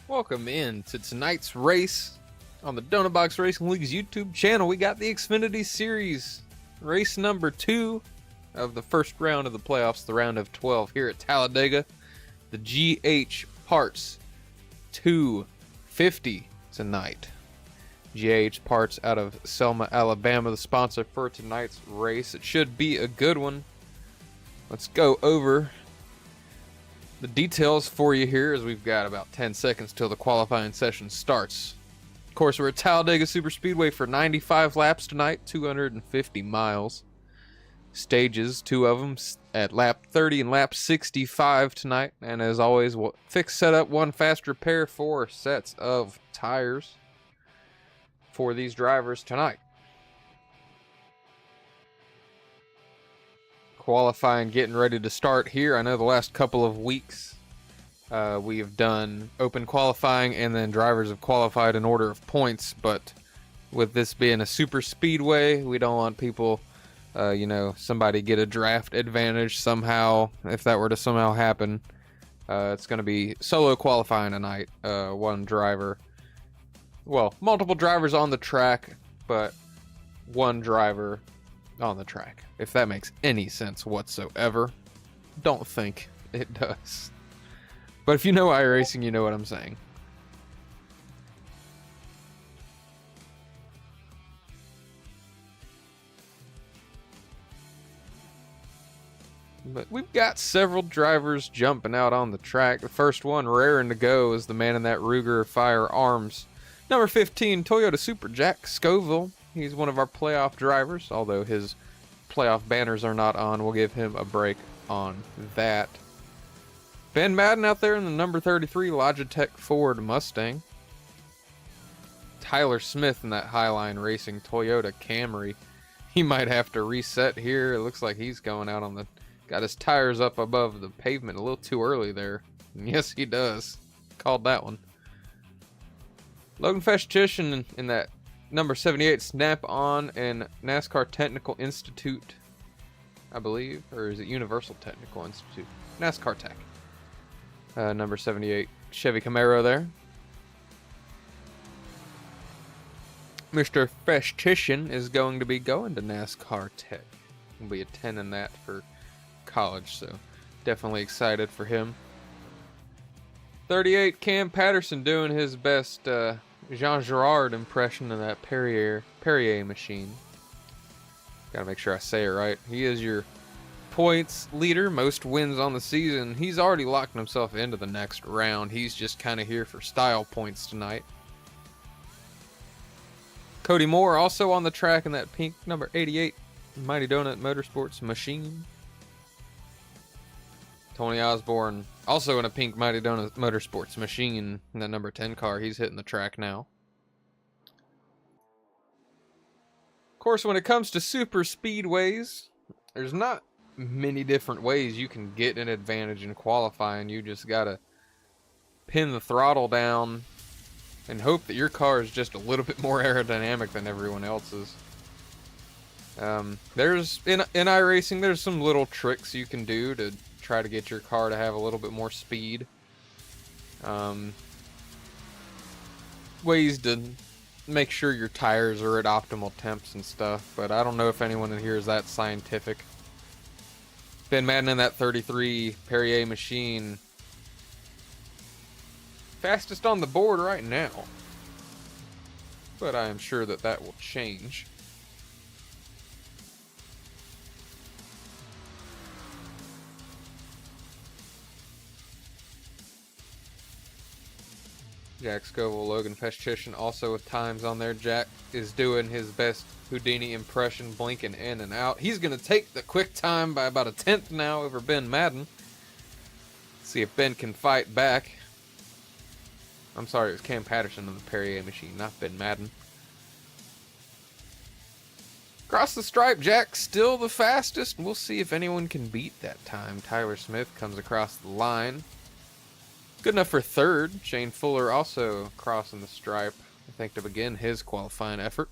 Welcome in to tonight's race on the Donut Box Racing League's YouTube channel. We got the Xfinity Series, race number 2 of the first round of the playoffs, the round of 12 here at Talladega. The GH Parts 250 tonight. GH Parts out of Selma, Alabama, the sponsor for tonight's race. It should be a good one. Let's go over the details for you here, as we've got about 10 seconds till the qualifying session starts. Of course, we're at Talladega Superspeedway for 95 laps tonight, 250 miles. Stages, 2 of them at lap 30 and lap 65 tonight. And as always, fixed setup, 1 fast repair, 4 sets of tires for these drivers tonight. Qualifying getting ready to start here. I know the last couple of weeks we have done open qualifying and then drivers have qualified in order of points, but with this being a super speedway, we don't want people, somebody get a draft advantage somehow. If that were to somehow happen, it's going to be solo qualifying tonight. One driver, well, multiple drivers on the track, but one driver on the track, if that makes any sense whatsoever. Don't think it does, but if you know iRacing, you know what I'm saying. But we've got several drivers jumping out on the track. The first one raring to go is the man in that Ruger firearms, number 15 Toyota Super Jack Scoville. He's one of our playoff drivers, although his playoff banners are not on. We'll give him a break on that. Ben Madden out there in the number 33 Logitech Ford Mustang. Tyler Smith in that Highline Racing Toyota Camry. He might have to reset here. It looks like he's going out on the... got his tires up above the pavement a little too early there. And yes, he does. Called that one. Logan Festischen in that number 78 Snap-on and NASCAR Technical Institute, I believe, or is it Universal Technical Institute? NASCAR Tech. Number 78 Chevy Camaro there. Mr. Festischen is going to be going to NASCAR Tech. He'll be attending that for college, so definitely excited for him. 38 Cam Patterson doing his best Jean Girard impression of that Perrier machine. Gotta make sure I say it right. He is your points leader, most wins on the season. He's already locked himself into the next round. He's just kind of here for style points tonight. Cody Moore also on the track in that pink number 88 Mighty Donut Motorsports machine. Tony Osborne also in a pink Mighty Donut Motorsports machine in that number 10 car. He's hitting the track now. Of course, when it comes to super speedways, there's not many different ways you can get an advantage in qualifying. You just gotta pin the throttle down and hope that your car is just a little bit more aerodynamic than everyone else's. There's in iRacing, there's some little tricks you can do to try to get your car to have a little bit more speed. Ways to make sure your tires are at optimal temps and stuff, but I don't know if anyone in here is that scientific. Ben Madden in that 33 Perrier machine. Fastest on the board right now, but I am sure that that will change. Jack Scoville, Logan Festischen also with times on there. Jack is doing his best Houdini impression, blinking in and out. He's going to take the quick time by about a 10th now over Ben Madden. See if Ben can fight back. I'm sorry, it was Cam Patterson in the Perrier machine, not Ben Madden. Across the stripe, Jack still the fastest. We'll see if anyone can beat that time. Tyler Smith comes across the line. Good enough for third. Shane Fuller also crossing the stripe, I think, to begin his qualifying effort.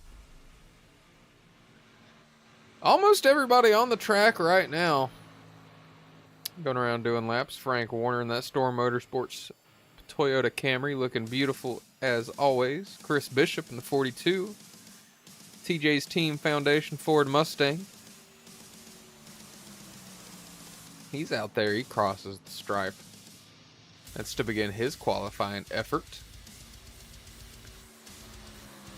Almost everybody on the track right now. Going around doing laps. Frank Warner in that Storm Motorsports Toyota Camry looking beautiful as always. Chris Bishop in the 42. TJ's Team Foundation Ford Mustang. He's out there. He crosses the stripe. That's to begin his qualifying effort.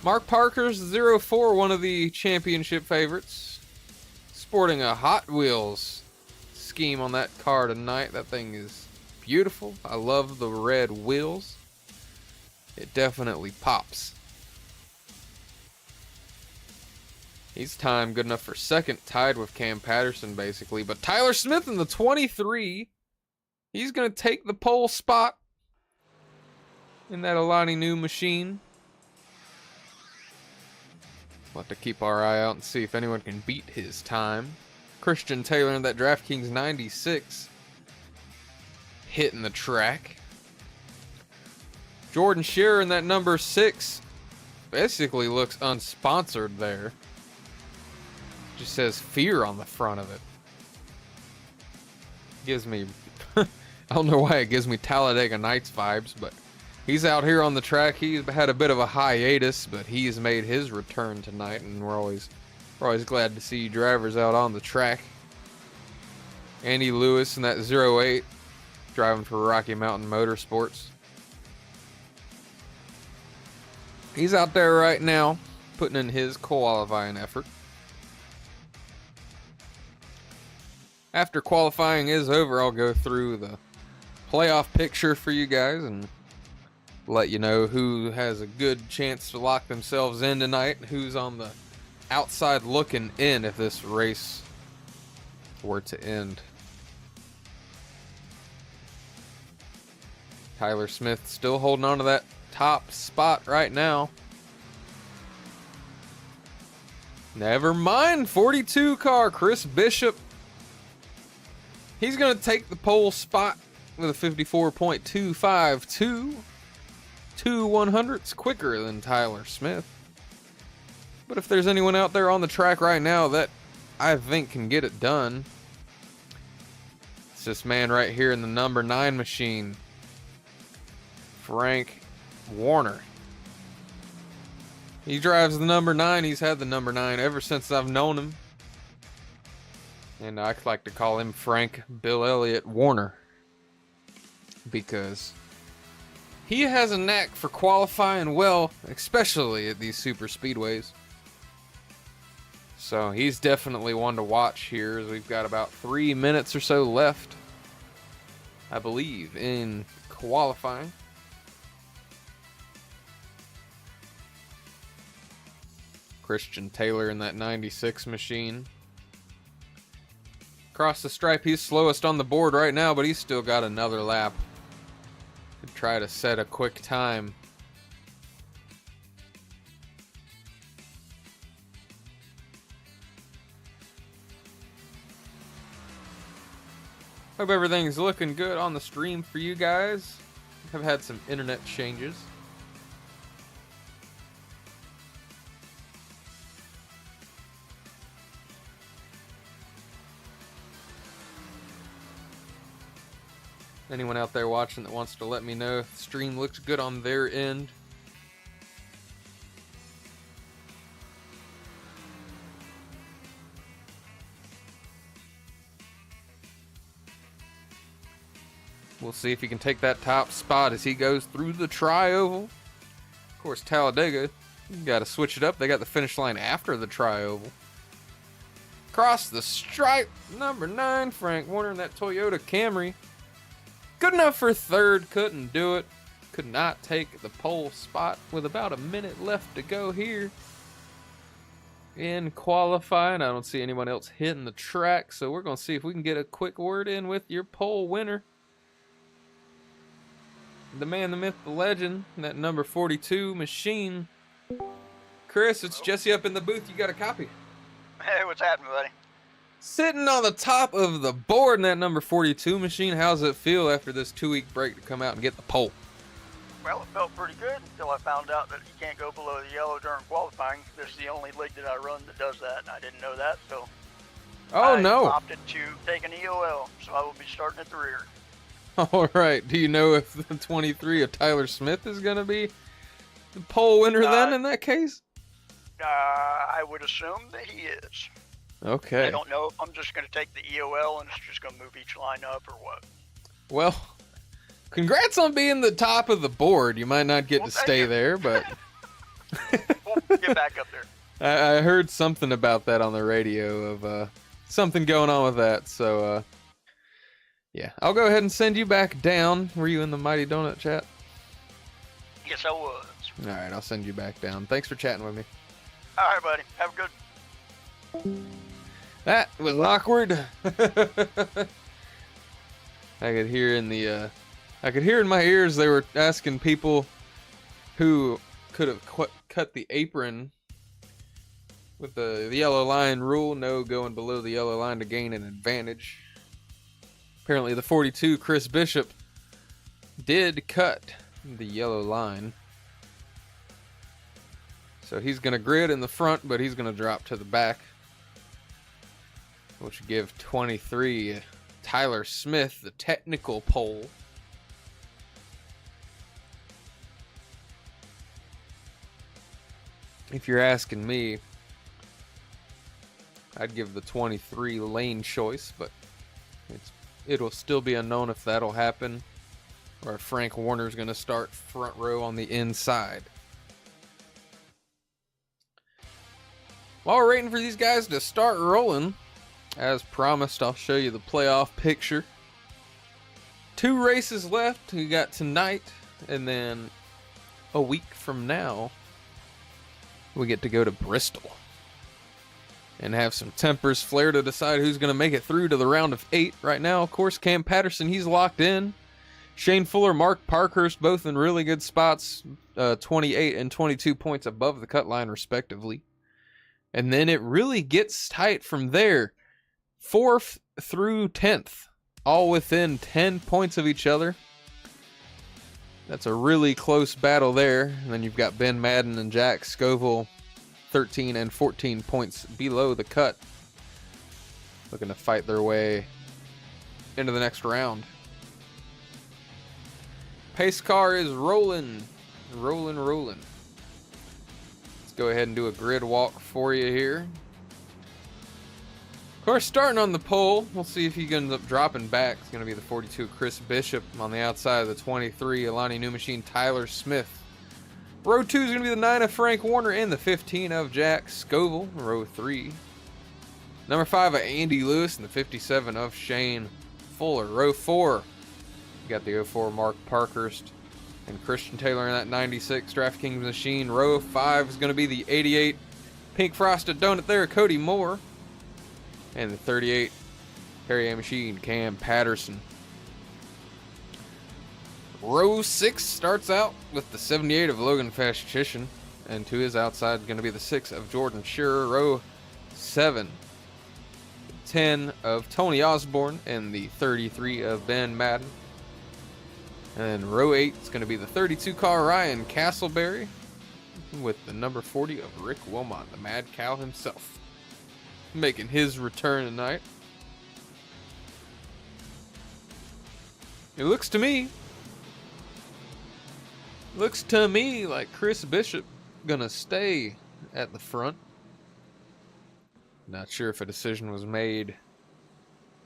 Mark Parker's 04, one of the championship favorites. Sporting a Hot Wheels scheme on that car tonight. That thing is beautiful. I love the red wheels. It definitely pops. He's timed good enough for second, tied with Cam Patterson basically. But Tyler Smith in the 23, he's going to take the pole spot in that Alani new machine. We'll have to keep our eye out and see if anyone can beat his time. Christian Taylor in that DraftKings 96, hitting the track. Jordan Shearer in that number 6, basically looks unsponsored there. Just says fear on the front of it. Gives me, I don't know why it gives me Talladega Nights vibes, but he's out here on the track. He's had a bit of a hiatus, but he's made his return tonight, and we're always glad to see drivers out on the track. Andy Lewis in that 08, driving for Rocky Mountain Motorsports. He's out there right now, putting in his qualifying effort. After qualifying is over, I'll go through the playoff picture for you guys and let you know who has a good chance to lock themselves in tonight, who's on the outside looking in if this race were to end. Tyler Smith still holding on to that top spot right now. Never mind, 42 car, Chris Bishop. He's going to take the pole spot with a 54.252. 2/100ths quicker than Tyler Smith. But if there's anyone out there on the track right now that I think can get it done, it's this man right here in the number 9 machine, Frank Warner. He drives the number 9. He's had the number 9 ever since I've known him. And I like to call him Frank Bill Elliott Warner, because he has a knack for qualifying well, especially at these super speedways. So he's definitely one to watch here, as we've got about 3 minutes or so left, I believe, in qualifying. Christian Taylor in that 96 machine. Across the stripe, he's slowest on the board right now, but he's still got another lap to try to set a quick time. Hope everything's looking good on the stream for you guys. I've had some internet changes. Anyone out there watching that wants to let me know if the stream looks good on their end. We'll see if he can take that top spot as he goes through the tri-oval. Of course, Talladega, you got to switch it up. They got the finish line after the tri-oval. Across the stripe, number 9, Frank Warner in that Toyota Camry. Good enough for third, couldn't do it. Could not take the pole spot with about a minute left to go here in qualifying. I don't see anyone else hitting the track, so we're going to see if we can get a quick word in with your pole winner. The man, the myth, the legend, that number 42 machine. Chris, it's Jesse up in the booth. You got a copy. Hey, what's happening, buddy? Sitting on the top of the board in that number 42 machine, how's it feel after this 2-week break to come out and get the pole? Well, it felt pretty good until I found out that you can't go below the yellow during qualifying. This is the only league that I run that does that, and I didn't know that, so I opted to take an EOL, so I will be starting at the rear. All right. Do you know if the 23 of Tyler Smith is going to be the pole winner then in that case? I would assume that he is. Okay. I don't know if I'm just going to take the EOL and it's just going to move each line up or what. Well, congrats on being the top of the board. You might not get to stay there, but we'll get back up there. I heard something about that on the radio of something going on with that. So, yeah, I'll go ahead and send you back down. Were you in the Mighty Donut chat? Yes, I was. All right, I'll send you back down. Thanks for chatting with me. All right, buddy. Have a good. That was awkward. I could hear in the, I could hear in my ears they were asking people who could have cut the apron with the yellow line rule. No going below the yellow line to gain an advantage. Apparently the 42, Chris Bishop, did cut the yellow line. So he's going to grid in the front, but he's going to drop to the back, which would give 23 Tyler Smith the technical pole. If you're asking me, I'd give the 23 lane choice, but it'll still be unknown if that'll happen or if Frank Warner's going to start front row on the inside. While we're waiting for these guys to start rolling, as promised, I'll show you the playoff picture. 2 races left. We got tonight, and then a week from now, we get to go to Bristol and have some tempers flare to decide who's going to make it through to the round of 8. Right now, of course, Cam Patterson, he's locked in. Shane Fuller, Mark Parkhurst, both in really good spots, 28 and 22 points above the cut line, respectively. And then it really gets tight from there. 4th through 10th, all within 10 points of each other. That's a really close battle there. And then you've got Ben Madden and Jack Scoville, 13 and 14 points below the cut, looking to fight their way into the next round. Pace car is rolling. Let's go ahead and do a grid walk for you here. Of course, starting on the pole, we'll see if he ends up dropping back. It's going to be the 42 Chris Bishop on the outside of the 23 Alani New Machine Tyler Smith. Row 2 is going to be the 9 of Frank Warner and the 15 of Jack Scoville. Row 3. Number 5 of Andy Lewis and the 57 of Shane Fuller. Row 4, you got the 04 Mark Parkhurst and Christian Taylor in that 96 DraftKings machine. Row 5 is going to be the 88 Pink Frosted Donut there, Cody Moore. And the 38 Perrier machine, Cam Patterson. Row 6 starts out with the 78 of Logan Fashichishin, and to his outside is going to be the 6 of Jordan Shearer. Row 7, 10 of Tony Osborne, and the 33 of Ben Madden. And then row 8 is going to be the 32 car Ryan Castleberry, with the number 40 of Rick Wilmot, the Mad Cow himself, making his return tonight. It looks to me like Chris Bishop gonna stay at the front. Not sure if a decision was made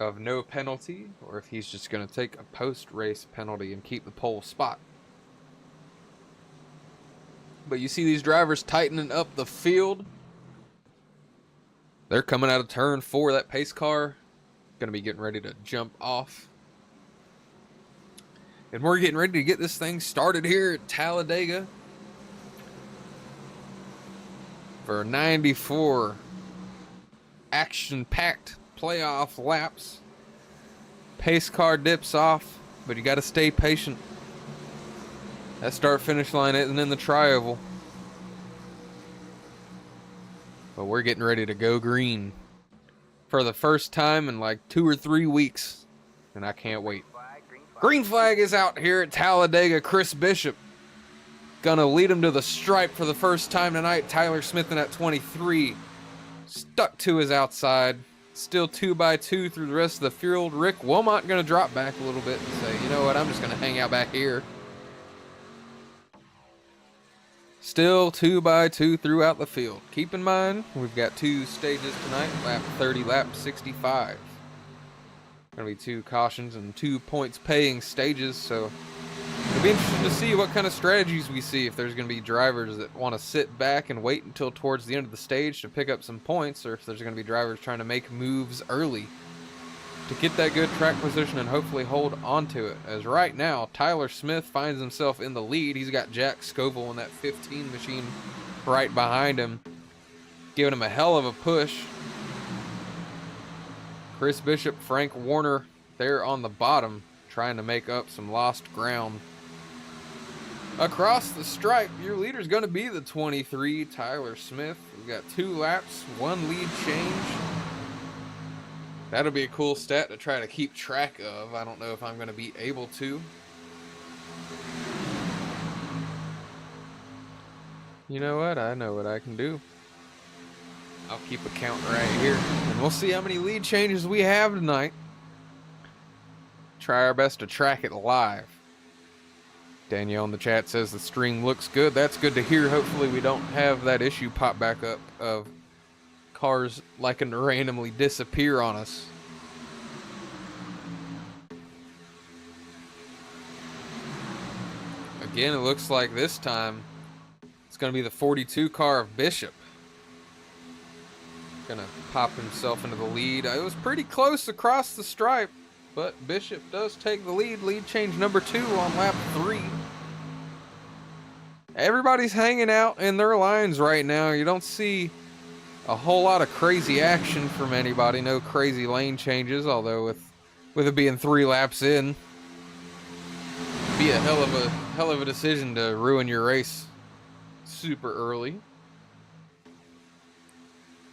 of no penalty or if he's just gonna take a post-race penalty and keep the pole spot. But you see these drivers tightening up the field. They're coming out of turn 4. That pace car gonna be getting ready to jump off. And we're getting ready to get this thing started here at Talladega for 94 action-packed playoff laps. Pace car dips off, but you got to stay patient. That start-finish line isn't in the tri-oval. But we're getting ready to go green for the first time in like 2 or 3 weeks, and I can't wait. Green flag is out here at Talladega. Chris Bishop gonna lead him to the stripe for the first time tonight. Tyler Smith in that 23 stuck to his outside. Still 2x2 through the rest of the field. Rick Wilmot going to drop back a little bit and say, you know what, I'm just going to hang out back here. Still 2x2 throughout the field. Keep in mind, we've got 2 stages tonight, lap 30, lap 65. Going to be 2 cautions and 2 points paying stages, so it'll be interesting to see what kind of strategies we see, if there's going to be drivers that want to sit back and wait until towards the end of the stage to pick up some points, or if there's going to be drivers trying to make moves early to get that good track position and hopefully hold onto it. As right now, Tyler Smith finds himself in the lead. He's got Jack Scoville in that 15 machine right behind him, giving him a hell of a push. Chris Bishop, Frank Warner there on the bottom, trying to make up some lost ground. Across the stripe, your leader's going to be the 23, Tyler Smith. We've got 2 laps, 1 lead change. That'll be a cool stat to try to keep track of. I don't know if I'm going to be able to. You know what? I know what I can do. I'll keep a count right here, and we'll see how many lead changes we have tonight. Try our best to track it live. Danielle in the chat says the stream looks good. That's good to hear. Hopefully we don't have that issue pop back up of cars liking to randomly disappear on us. Again, it looks like this time it's going to be the 42 car of Bishop. Going to pop himself into the lead. It was pretty close across the stripe, but Bishop does take the lead. Lead change number 2 on lap 3. Everybody's hanging out in their lines right now. You don't see a whole lot of crazy action from anybody. No crazy lane changes, although with it being 3 laps in, it'd be a hell of a decision to ruin your race super early.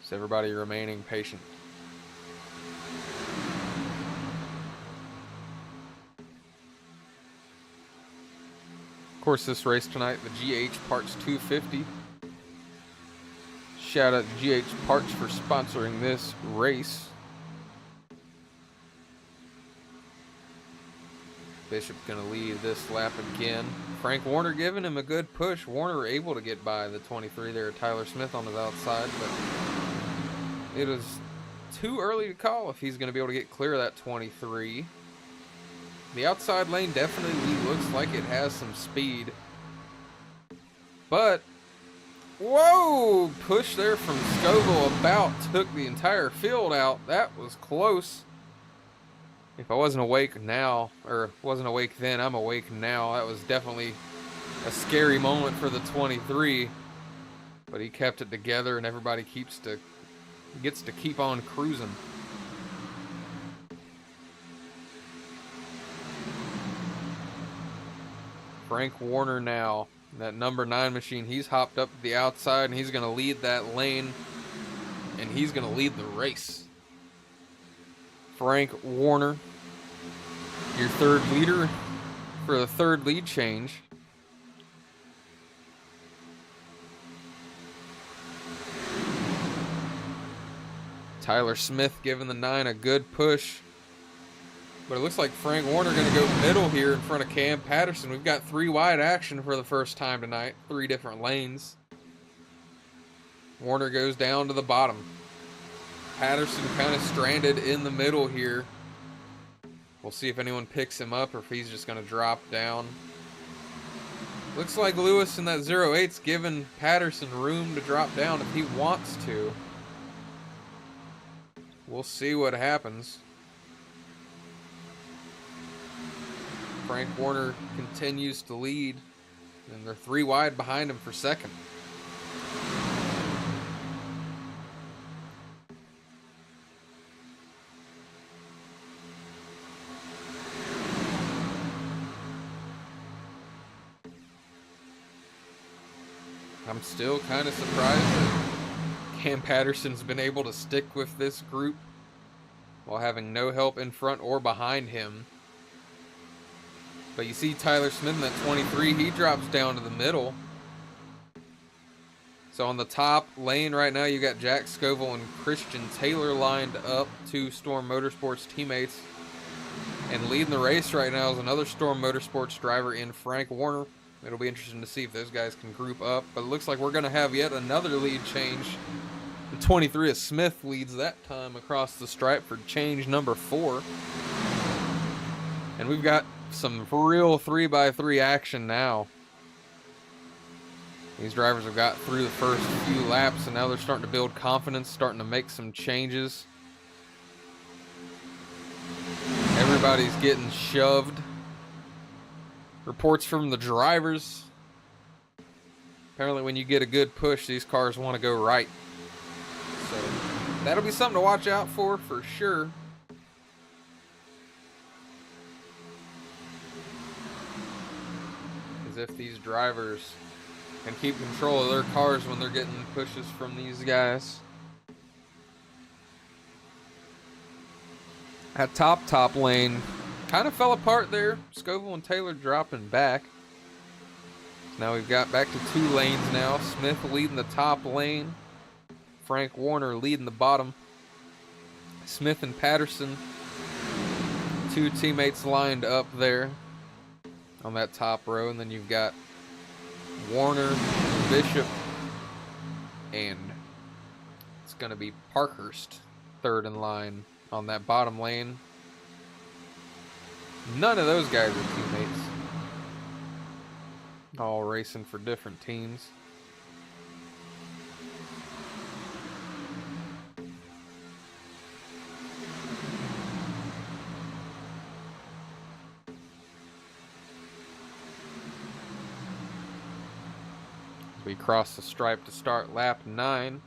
Just everybody remaining patient. Of course, this race tonight, the GH Parts 250. Shout out to GH Parts for sponsoring this race. Bishop gonna lead this lap again. Frank Warner giving him a good push. Warner able to get by the 23 there, Tyler Smith on his outside, but it was too early to call if he's gonna be able to get clear of that 23. The outside lane definitely looks like it has some speed, but whoa, push there from Scoville about took the entire field out. That was close. If I wasn't awake now, or wasn't awake then, I'm awake now. That was definitely a scary moment for the 23, but he kept it together and everybody gets to keep on cruising. Frank Warner now, that number 9 machine, he's hopped up to the outside and he's going to lead that lane and he's going to lead the race. Frank Warner, your 3rd leader for the 3rd lead change. Tyler Smith giving the 9 a good push. But it looks like Frank Warner going to go middle here in front of Cam Patterson. We've got 3 wide action for the first time tonight. 3 different lanes. Warner goes down to the bottom. Patterson kind of stranded in the middle here. We'll see if anyone picks him up or if he's just going to drop down. Looks like Lewis in that 08's giving Patterson room to drop down if he wants to. We'll see what happens. Frank Warner continues to lead, and they're 3 wide behind him for 2nd. I'm still kind of surprised that Cam Patterson's been able to stick with this group while having no help in front or behind him. But you see Tyler Smith in that 23, he drops down to the middle. So on the top lane right now, you got Jack Scoville and Christian Taylor lined up, 2 Storm Motorsports teammates. And leading the race right now is another Storm Motorsports driver in Frank Warner. It'll be interesting to see if those guys can group up. But it looks like we're going to have yet another lead change. The 23 of Smith leads that time across the stripe for change number 4. And we've got some real 3x3 action now. These drivers have got through the first few laps, and now they're starting to build confidence, starting to make some changes. Everybody's getting shoved. Reports from the drivers. Apparently when you get a good push, these cars want to go right. So that'll be something to watch out for sure. As if these drivers can keep control of their cars when they're getting pushes from these guys. That top lane kind of fell apart there. Scoville and Taylor dropping back. Now we've got back to 2 lanes now. Smith leading the top lane. Frank Warner leading the bottom. Smith and Patterson, 2 teammates lined up there on that top row. And then you've got Warner, Bishop, and it's going to be Parkhurst third in line on that bottom lane. None of those guys are teammates. All racing for different teams. We cross the stripe to start lap 9.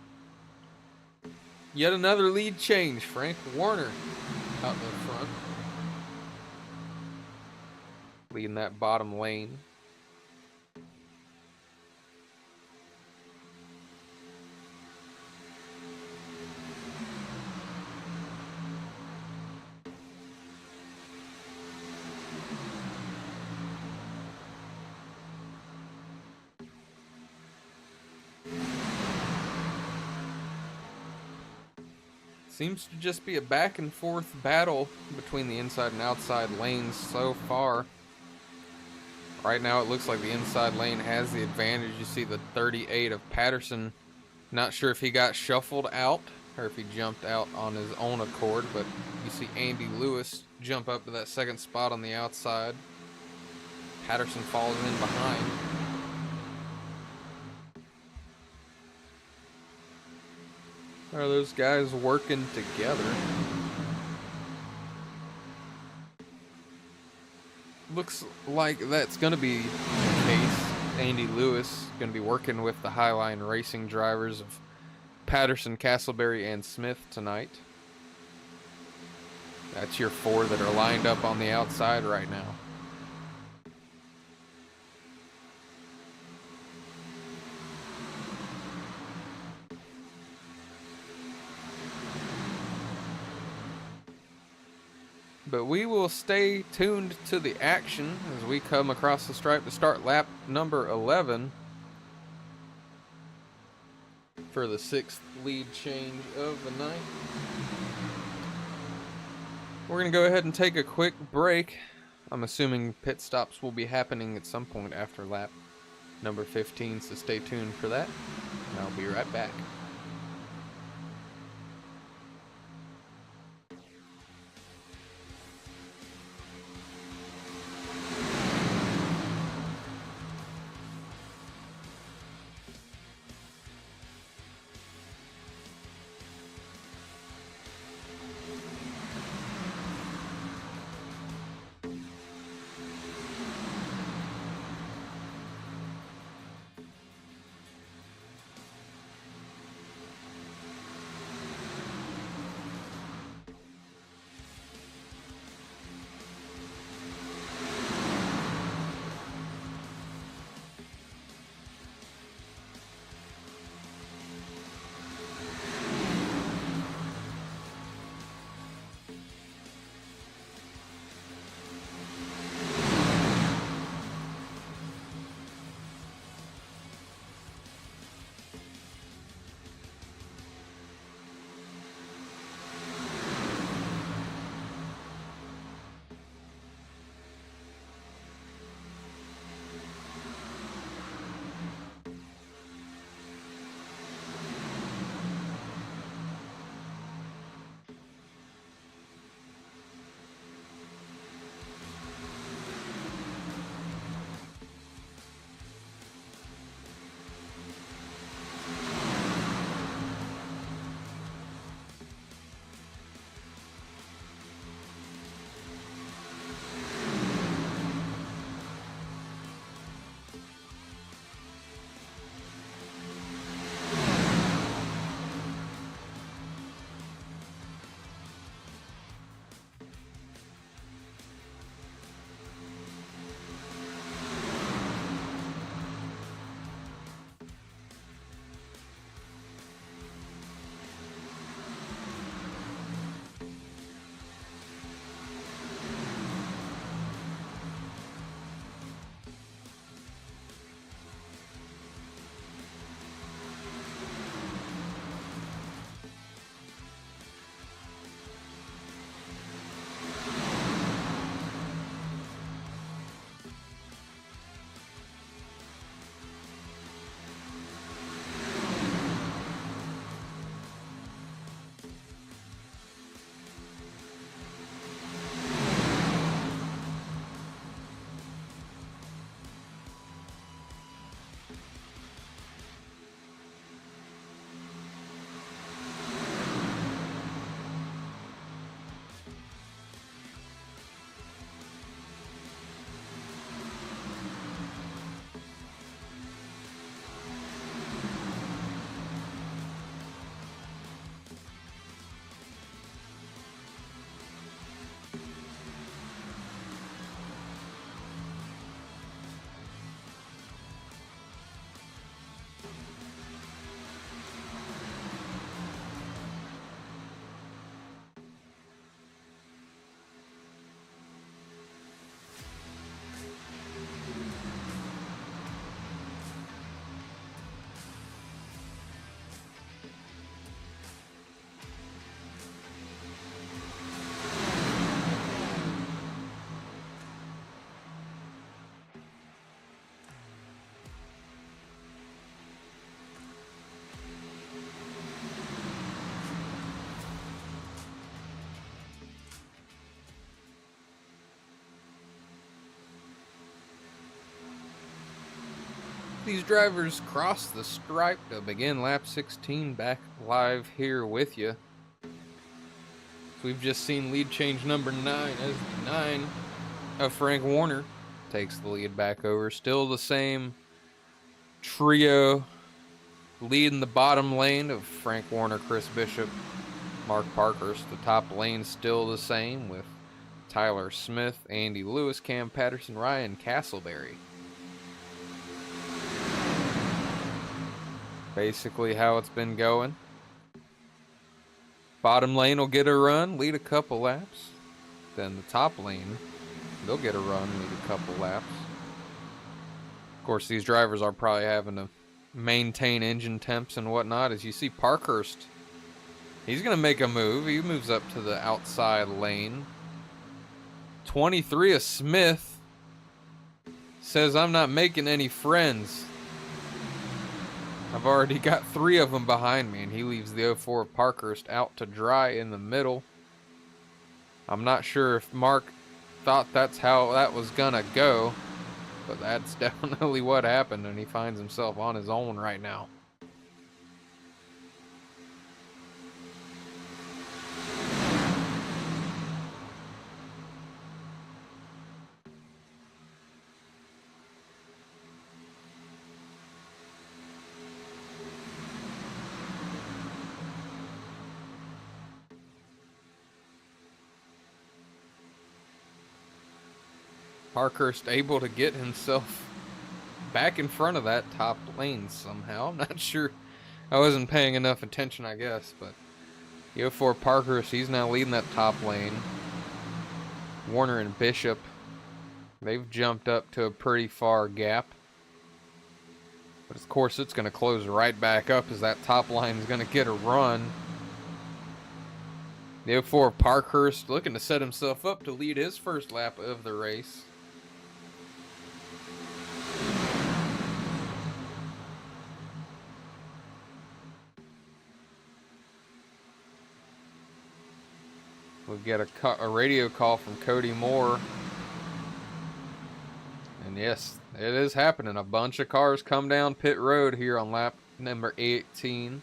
Yet another lead change. Frank Warner out in the front, leading that bottom lane. Seems to just be a back and forth battle between the inside and outside lanes so far. Right now it looks like the inside lane has the advantage. You see the 38 of Patterson. Not sure if he got shuffled out or if he jumped out on his own accord, but you see Andy Lewis jump up to that second spot on the outside. Patterson falls in behind. Are those guys working together? Looks like that's going to be the case. Andy Lewis going to be working with the Highline Racing drivers of Patterson, Castleberry, and Smith tonight. That's your 4 that are lined up on the outside right now. But we will stay tuned to the action as we come across the stripe to start lap number 11 for the 6th lead change of the night. We're going to go ahead and take a quick break. I'm assuming pit stops will be happening at some point after lap number 15, so stay tuned for that. And I'll be right back. these drivers cross the stripe to begin lap 16. Back live here with you. We've just seen lead change number 9 as the 9 of Frank Warner takes the lead back over. Still the same trio leading the bottom lane of Frank Warner, Chris Bishop, Mark Parkhurst. The top lane still the same with Tyler Smith, Andy Lewis, Cam Patterson, Ryan Castleberry. Basically how it's been going. Bottom lane will get a run, lead a couple laps. Then the top lane, they'll get a run, lead a couple laps. Of course, these drivers are probably having to maintain engine temps and whatnot. As you see Parkhurst, he's going to make a move. He moves up to the outside lane. 23 of Smith says, I'm not making any friends. I've already got 3 of them behind me, and he leaves the 04 of Parkhurst out to dry in the middle. I'm not sure if Mark thought that's how that was gonna go, but that's definitely what happened, and he finds himself on his own right now. Parkhurst able to get himself back in front of that top lane somehow. I'm not sure. I wasn't paying enough attention, I guess, but the 04 Parkhurst, he's now leading that top lane. Warner and Bishop, they've jumped up to a pretty far gap. But of course, it's going to close right back up as that top line is going to get a run. The 04 Parkhurst looking to set himself up to lead his first lap of the race. We've got a radio call from Cody Moore. And yes, it is happening. A bunch of cars come down pit road here on lap number 18.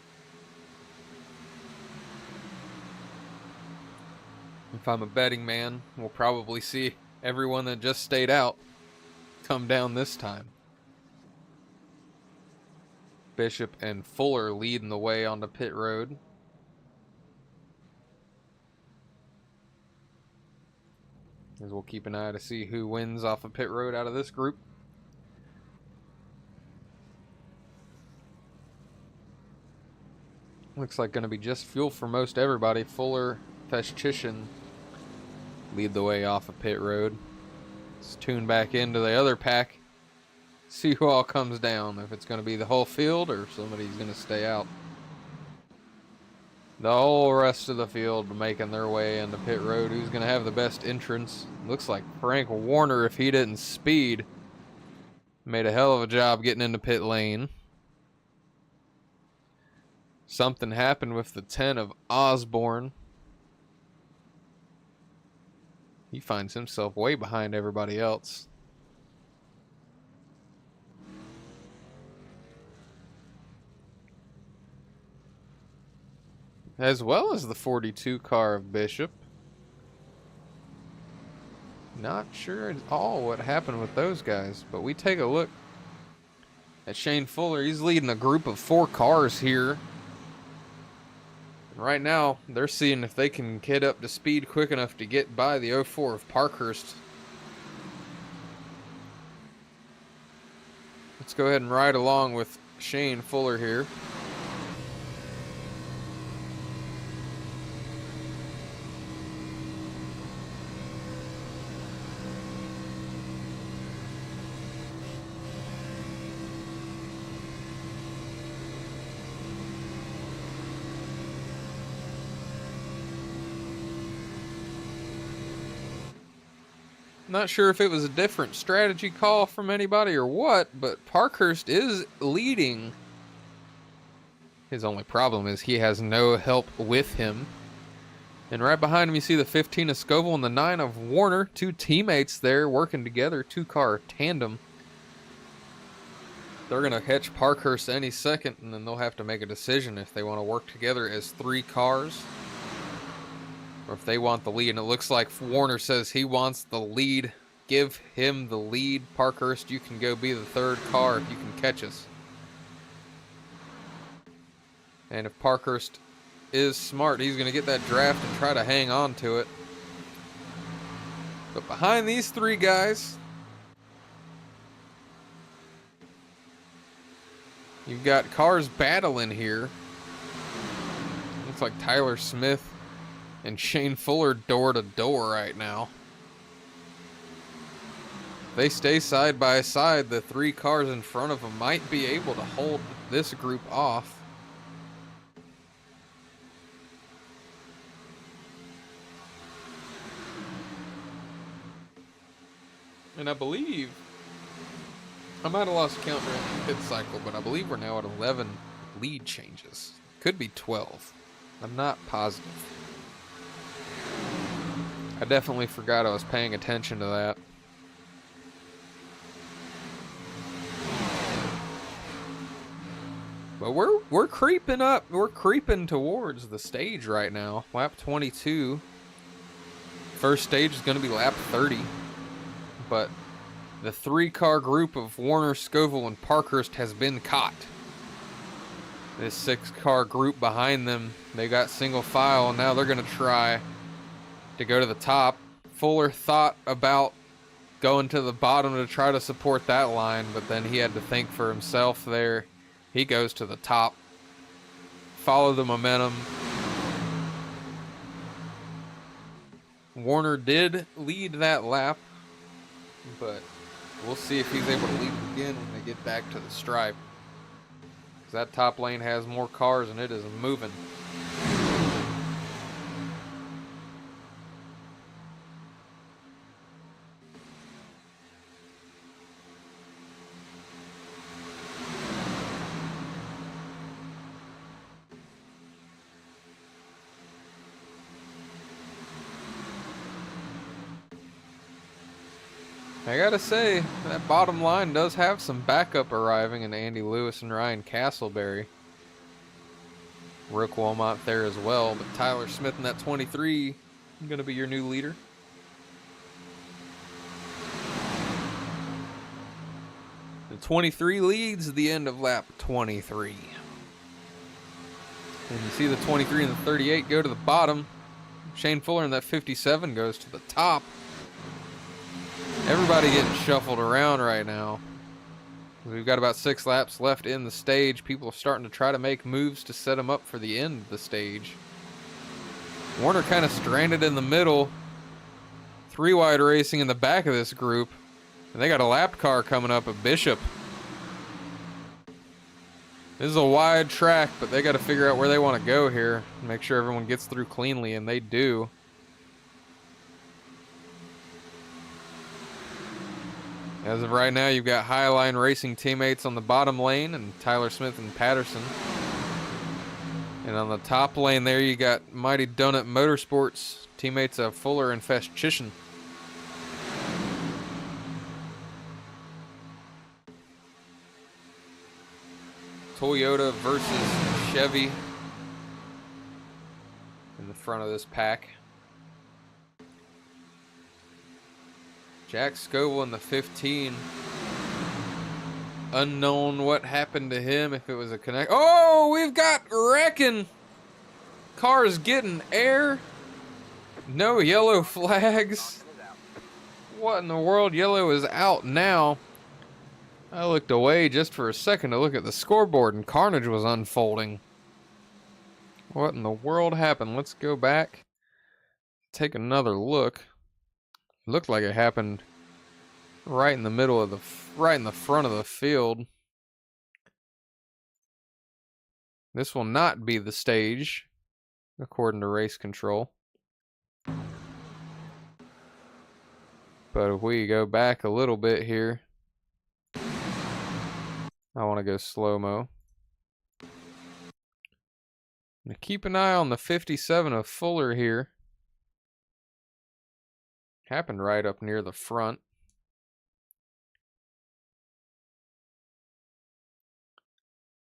If I'm a betting man, we'll probably see everyone that just stayed out come down this time. Bishop and Fuller leading the way onto pit road. As we'll keep an eye to see who wins off of pit road out of this group. Looks like going to be just fuel for most everybody. Fuller, Feschischen lead the way off of pit road. Let's tune back into the other pack. See who all comes down. If it's going to be the whole field or somebody's going to stay out. The whole rest of the field making their way into pit road. Who's going to have the best entrance? Looks like Frank Warner, if he didn't speed, made a hell of a job getting into pit lane. Something happened with the 10 of Osborne. He finds himself way behind everybody else. As well as the 42 car of Bishop. Not sure at all what happened with those guys, but we take a look at Shane Fuller. He's leading a group of 4 cars here. And right now, they're seeing if they can get up to speed quick enough to get by the 04 of Parkhurst. Let's go ahead and ride along with Shane Fuller here. Not sure if it was a different strategy call from anybody or what, but Parkhurst is leading. His only problem is he has no help with him. And right behind him you see the 15 of Scoville and the 9 of Warner. 2 teammates there working together, 2-car tandem. They're going to catch Parkhurst any second, and then they'll have to make a decision if they want to work together as 3 cars or if they want the lead. And it looks like Warner says he wants the lead. Give him the lead. Parkhurst, you can go be the 3rd car if you can catch us. And if Parkhurst is smart, he's going to get that draft and try to hang on to it. But behind these 3 guys, you've got cars battling here. Looks like Tyler Smith and Shane Fuller door to door right now. If they stay side by side, the 3 cars in front of them might be able to hold this group off. And I believe, I might have lost count during the pit cycle, but I believe we're now at 11 lead changes. Could be 12. I'm not positive. I definitely forgot I was paying attention to that. But we're creeping up. We're creeping towards the stage right now. Lap 22. First stage is going to be lap 30. But the 3-car group of Warner, Scoville, and Parkhurst has been caught. This 6-car group behind them, they got single file, and now they're going to try to go to the top. Fuller thought about going to the bottom to try to support that line, but then he had to think for himself there. He goes to the top. Follow the momentum. Warner did lead that lap, but we'll see if he's able to lead it again when they get back to the stripe. Because that top lane has more cars and it is moving. I gotta say, that bottom line does have some backup arriving in Andy Lewis and Ryan Castleberry. Rick Wilmot there as well, but Tyler Smith in that 23 gonna be your new leader. The 23 leads the end of lap 23. And you see the 23 and the 38 go to the bottom. Shane Fuller in that 57 goes to the top. Everybody getting shuffled around right now. We've got about 6 laps left in the stage. People are starting to try to make moves to set them up for the end of the stage. Warner kind of stranded in the middle. 3 wide racing in the back of this group. And they got a lap car coming up at Bishop. This is a wide track, but they got to figure out where they want to go here. Make sure everyone gets through cleanly, and they do. As of right now, you've got Highline Racing teammates on the bottom lane and Tyler Smith and Patterson. And on the top lane there, you got Mighty Donut Motorsports teammates of Fuller and Festchischen. Toyota versus Chevy in the front of this pack. Jack Scoville in the 15. Unknown what happened to him, if it was a connect. Oh, we've got wrecking. Cars getting air. No yellow flags. What in the world? Yellow is out now. I looked away just for a second to look at the scoreboard and carnage was unfolding. What in the world happened? Let's go back. Take another look. Looked like it happened right in the middle of right in the front of the field. This will not be the stage, according to race control. But if we go back a little bit here, I want to go slow-mo. Now keep an eye on the 57 of Fuller here. Happened right up near the front.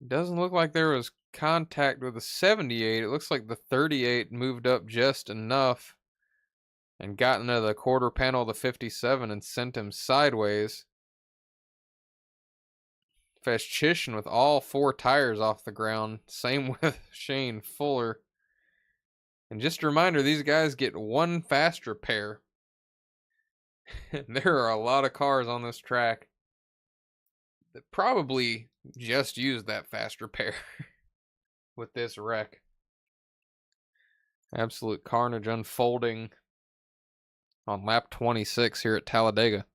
Doesn't look like there was contact with the 78. It looks like the 38 moved up just enough and got into the quarter panel of the 57 and sent him sideways. Fastchishin with all 4 tires off the ground. Same with Shane Fuller. And just a reminder, these guys get one fast repair. There are a lot of cars on this track that probably just used that fast repair with this wreck. Absolute carnage unfolding on lap 26 here at Talladega.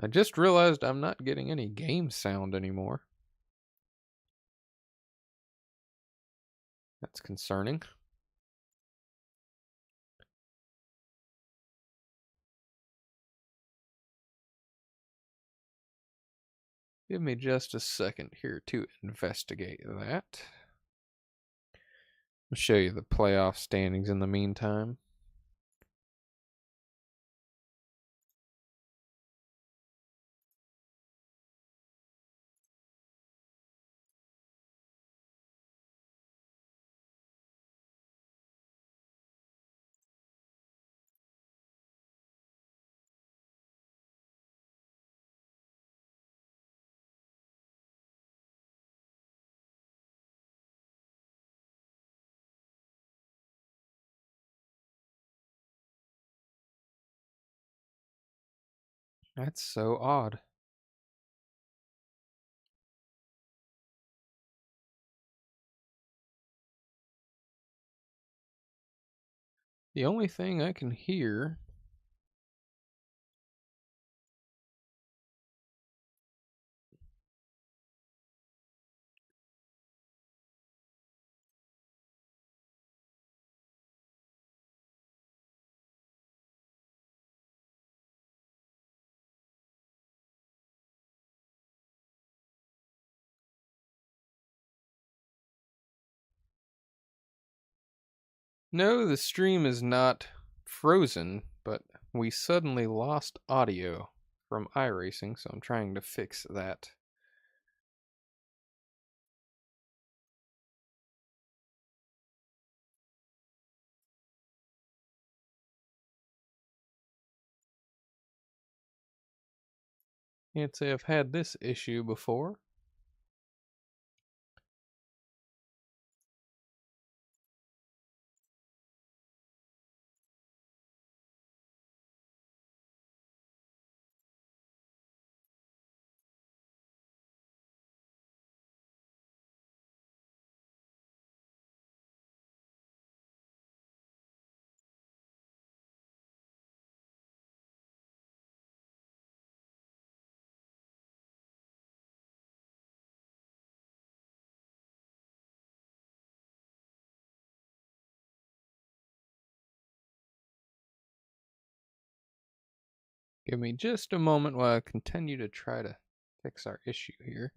I just realized I'm not getting any game sound anymore. That's concerning. Give me just a second here to investigate that. I'll show you the playoff standings in the meantime. That's so odd. The only thing I can hear no, the stream is not frozen, but we suddenly lost audio from iRacing, so I'm trying to fix that. Can't say I've had this issue before. Give me just a moment while I continue to try to fix our issue here.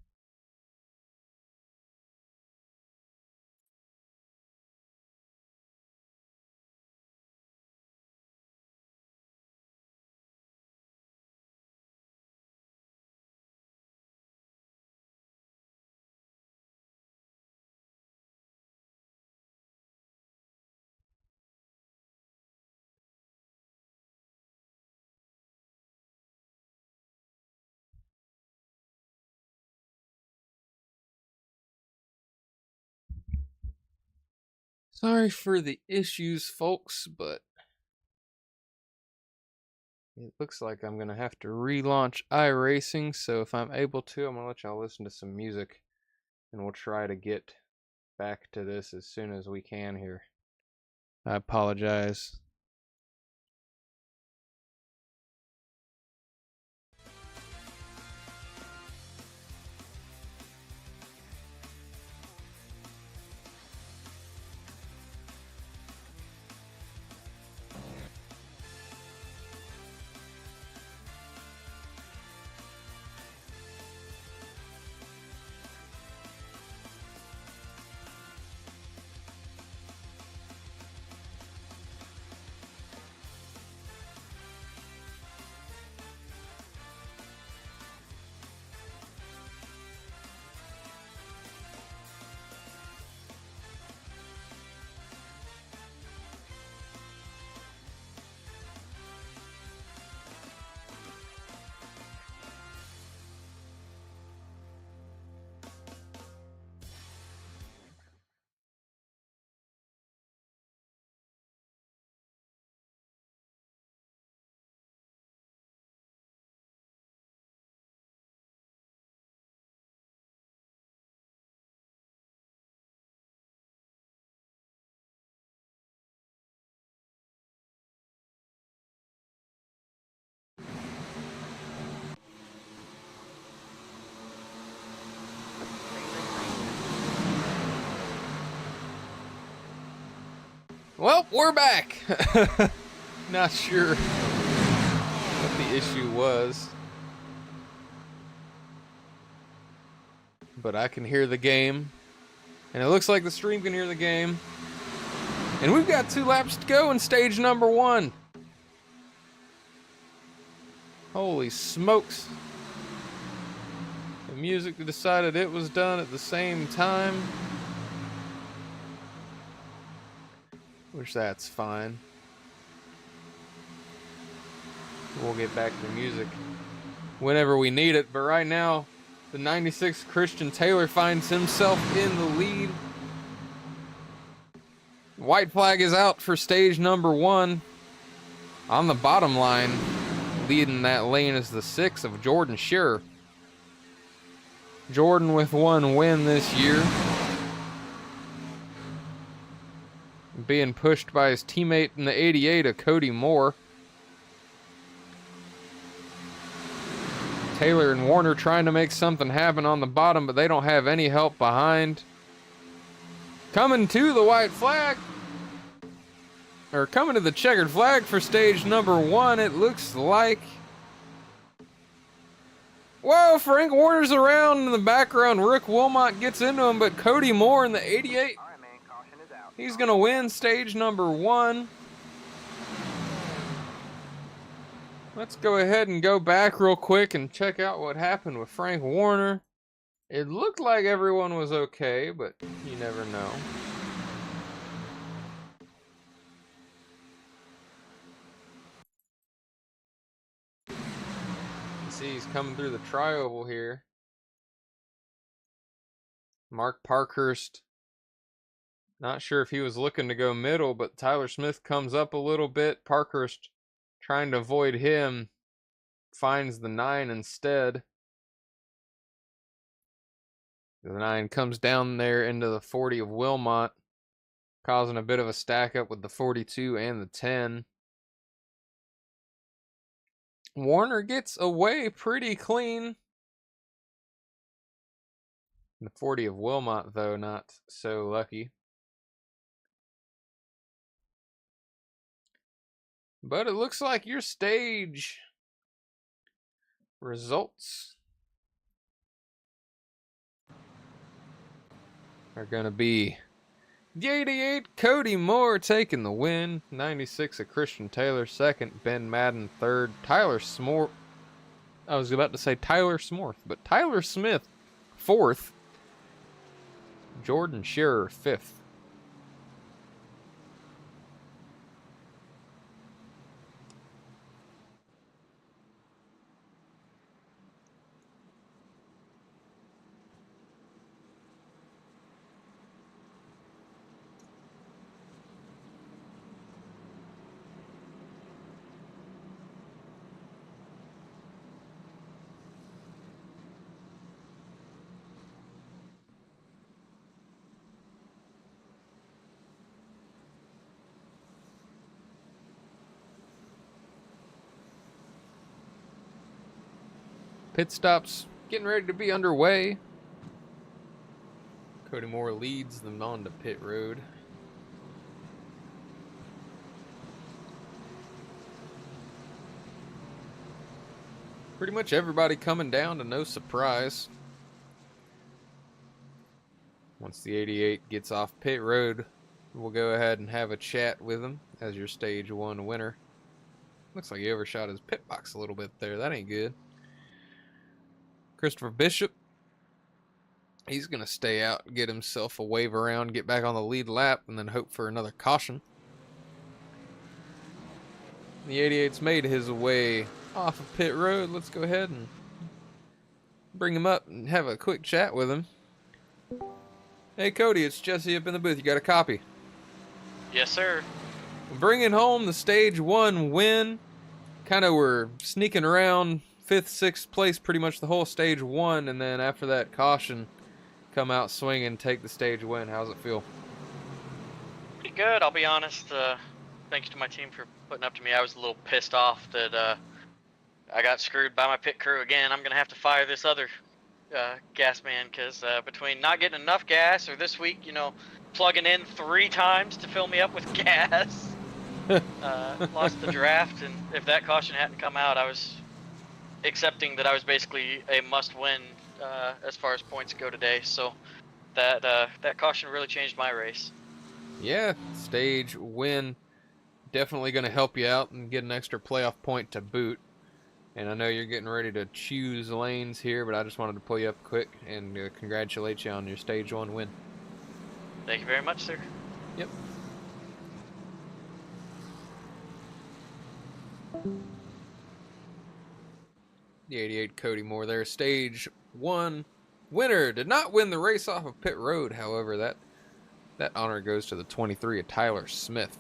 Sorry for the issues, folks, but it looks like I'm going to have to relaunch iRacing, so if I'm able to, I'm going to let y'all listen to some music, and we'll try to get back to this as soon as we can here. I apologize. Well, we're back. Not sure what the issue was, but I can hear the game, and it looks like the stream can hear the game. And we've got 2 laps to go in stage number 1. Holy smokes. The music decided it was done at the same time. Which that's fine. We'll get back to the music whenever we need it. But right now, the 96 Christian Taylor finds himself in the lead. White flag is out for stage number 1. On the bottom line, leading that lane is the 6 of Jordan Shearer. Jordan with 1 win this year. Being pushed by his teammate in the 88 of Cody Moore. Taylor and Warner trying to make something happen on the bottom, but they don't have any help behind. Coming to the white flag. Or coming to the checkered flag for stage number 1, it looks like. Whoa, Frank Warner's around in the background. Rick Wilmot gets into him, but Cody Moore in the 88. He's going to win stage number 1. Let's go ahead and go back real quick and check out what happened with Frank Warner. It looked like everyone was okay, but you never know. See, he's coming through the tri-oval here. Mark Parkhurst. Not sure if he was looking to go middle, but Tyler Smith comes up a little bit. Parkhurst trying to avoid him. Finds the 9 instead. The 9 comes down there into the 40 of Wilmot, causing a bit of a stack up with the 42 and the 10. Warner gets away pretty clean. The 40 of Wilmot, though, not so lucky. But it looks like your stage results are going to be the 88 Cody Moore taking the win, 96 of Christian Taylor second, Ben Madden third, Tyler Smith, I was about to say Tyler Smith, but Tyler Smith fourth, Jordan Shearer fifth. Pit stops getting ready to be underway. Cody Moore leads them onto pit road. Pretty much everybody coming down to no surprise. Once the 88 gets off pit road, we'll go ahead and have a chat with him as your stage 1 winner. Looks like he overshot his pit box a little bit there. That ain't good. Christopher Bishop, he's going to stay out, get himself a wave around, get back on the lead lap, and then hope for another caution. The 88's made his way off of pit road. Let's go ahead and bring him up and have a quick chat with him. Hey, Cody, it's Jesse up in the booth. You got a copy? Yes, sir. Bringing home the stage 1 win. Kind of were sneaking around 5th, 6th place pretty much the whole stage 1, and then after that caution, come out swinging, take the stage win. How's it feel? Pretty good, I'll be honest. Thanks to my team for putting up to me. I was a little pissed off that I got screwed by my pit crew again. I'm going to have to fire this other gas man because between not getting enough gas or this week, you know, plugging in 3 times to fill me up with gas. Lost the draft, and if that caution hadn't come out, I was accepting that I was basically a must-win as far as points go today. So that caution really changed my race. Yeah, stage win. Definitely going to help you out and get an extra playoff point to boot. And I know you're getting ready to choose lanes here, but I just wanted to pull you up quick and congratulate you on your stage 1 win. Thank you very much, sir. Yep. The 88 Cody Moore there. Stage 1 winner. Did not win the race off of pit road. However, that honor goes to the 23 of Tyler Smith.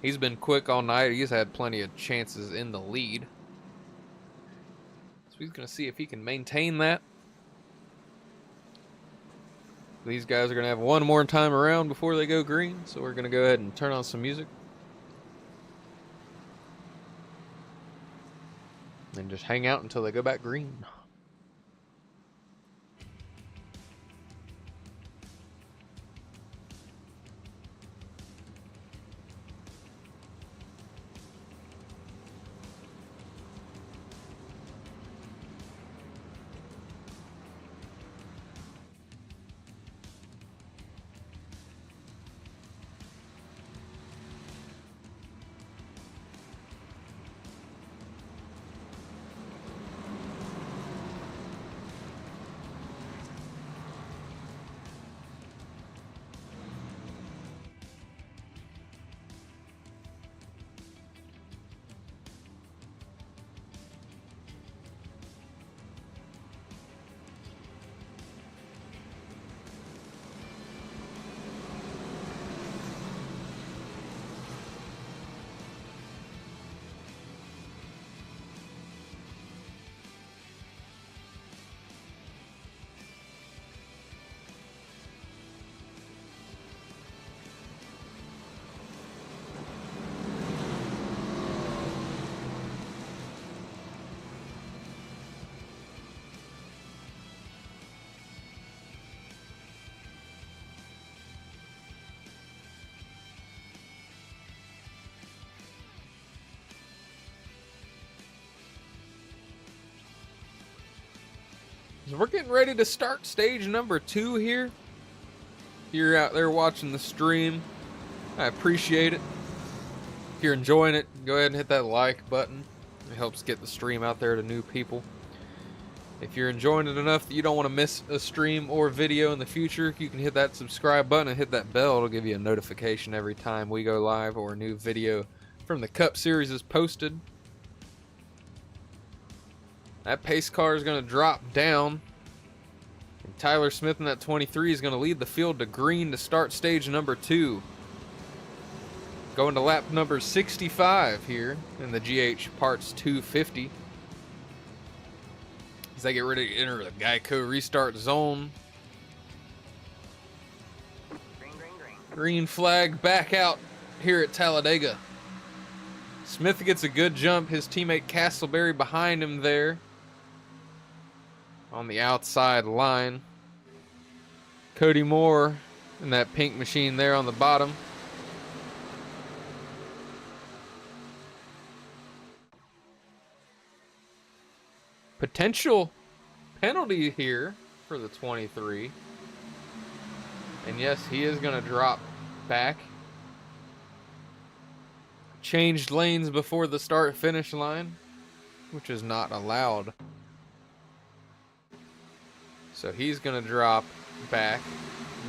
He's been quick all night. He's had plenty of chances in the lead. So he's going to see if he can maintain that. These guys are going to have one more time around before they go green. So we're going to go ahead and turn on some music. And just hang out until they go back green. So we're getting ready to start stage number 2 here. If you're out there watching the stream, I appreciate it. If you're enjoying it, go ahead and hit that like button. It helps get the stream out there to new people. If you're enjoying it enough that you don't want to miss a stream or video in the future, you can hit that subscribe button and hit that bell. It'll give you a notification every time we go live or a new video from the Cup Series is posted. That pace car is going to drop down. And Tyler Smith in that 23 is going to lead the field to green to start stage number 2. Going to lap number 65 here in the GH Parts 250. As they get ready to enter the Geico restart zone. Green flag back out here at Talladega. Smith gets a good jump. His teammate Castleberry behind him there on the outside line. Cody Moore in that pink machine there on the bottom. Potential penalty here for the 23. And yes, he is going to drop back. Changed lanes before the start finish line, which is not allowed. So he's going to drop back,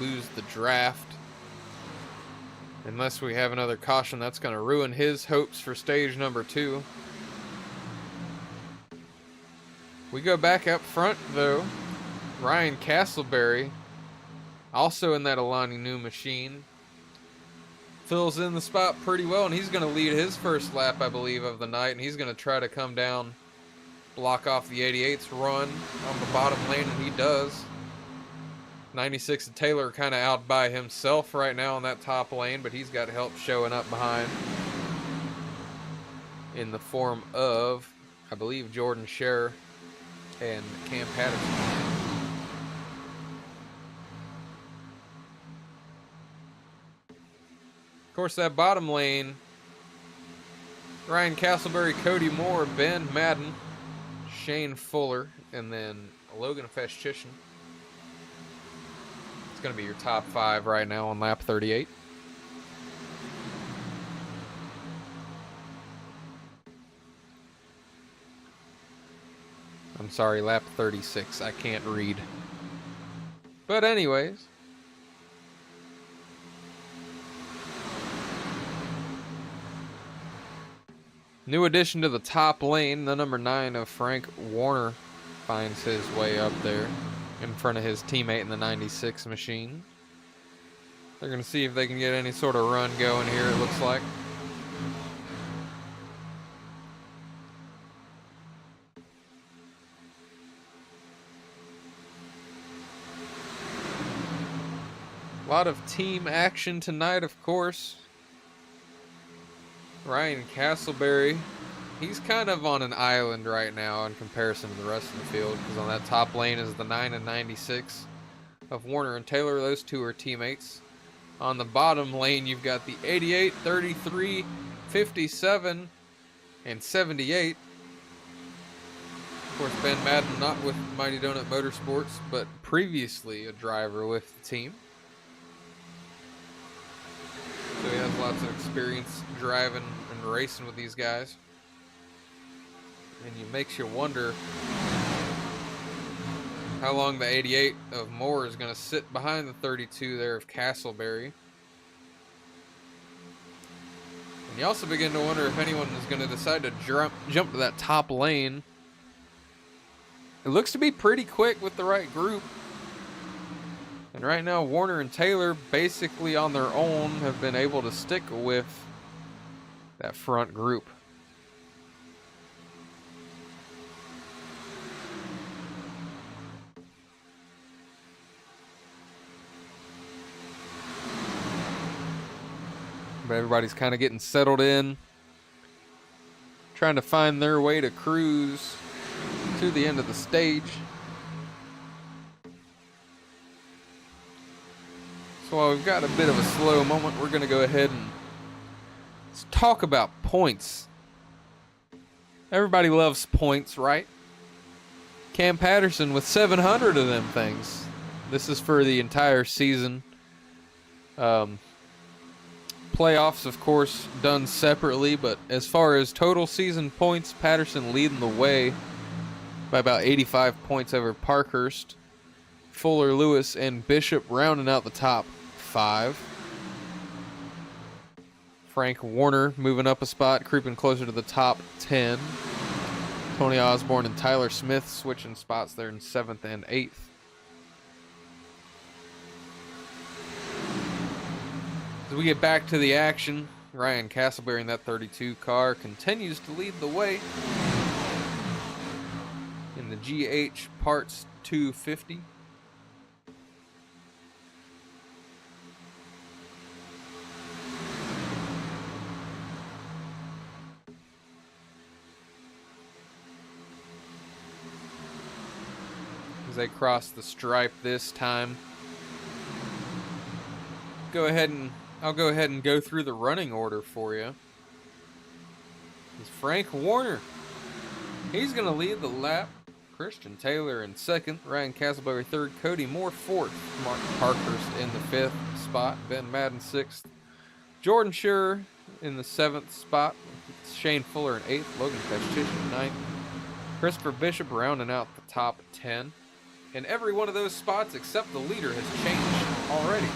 lose the draft. Unless we have another caution, that's going to ruin his hopes for stage number 2. We go back up front, though. Ryan Castleberry, also in that Alani Nu machine, fills in the spot pretty well, and he's going to lead his first lap, I believe, of the night, and he's going to try to come down, block off the 88's run on the bottom lane, and he does. 96 of Taylor kind of out by himself right now on that top lane, but he's got help showing up behind in the form of, I believe, Jordan Scherer and Cam Patterson. Of course, that bottom lane, Ryan Castleberry, Cody Moore, Ben Madden, Shane Fuller, and then Logan Festchishin. It's going to be your top 5 right now on lap 38. I'm sorry, lap 36. I can't read. But anyways. New addition to the top lane, the number 9 of Frank Warner finds his way up there in front of his teammate in the 96 machine. They're going to see if they can get any sort of run going here, it looks like. A lot of team action tonight, of course. Ryan Castleberry, he's kind of on an island right now in comparison to the rest of the field, because on that top lane is the 9 and 96 of Warner and Taylor. Those two are teammates. On the bottom lane, you've got the 88, 33, 57, and 78. Of course, Ben Madden, not with Mighty Donut Motorsports, but previously a driver with the team. So he has lots of experience driving and racing with these guys. And it makes you wonder how long the 88 of Moore is going to sit behind the 32 there of Castleberry. And you also begin to wonder if anyone is going to decide to jump to that top lane. It looks to be pretty quick with the right group. And right now, Warner and Taylor, basically on their own, have been able to stick with that front group. But everybody's kind of getting settled in, trying to find their way to cruise to the end of the stage. So while we've got a bit of a slow moment, we're going to go ahead and let's talk about points. Everybody loves points, right? Cam Patterson with 700 of them things. This is for the entire season. Playoffs, of course, done separately, but as far as total season points, Patterson leading the way by about 85 points over Parkhurst. Fuller, Lewis, and Bishop rounding out the top 5. Frank Warner moving up a spot, creeping closer to the top 10. Tony Osborne and Tyler Smith switching spots there in 7th and 8th. As we get back to the action, Ryan Castleberry in that 32 car continues to lead the way in the GH Parts 250. As they cross the stripe this time. I'll go ahead and go through the running order for you. It's Frank Warner. He's going to lead the lap. Christian Taylor in 2nd. Ryan Castleberry 3rd. Cody Moore 4th. Mark Parkhurst in the 5th spot. Ben Madden 6th. Jordan Shearer in the 7th spot. Shane Fuller in 8th. Logan Festchishin 9th. Christopher Bishop rounding out the top 10. And every one of those spots except the leader has changed already.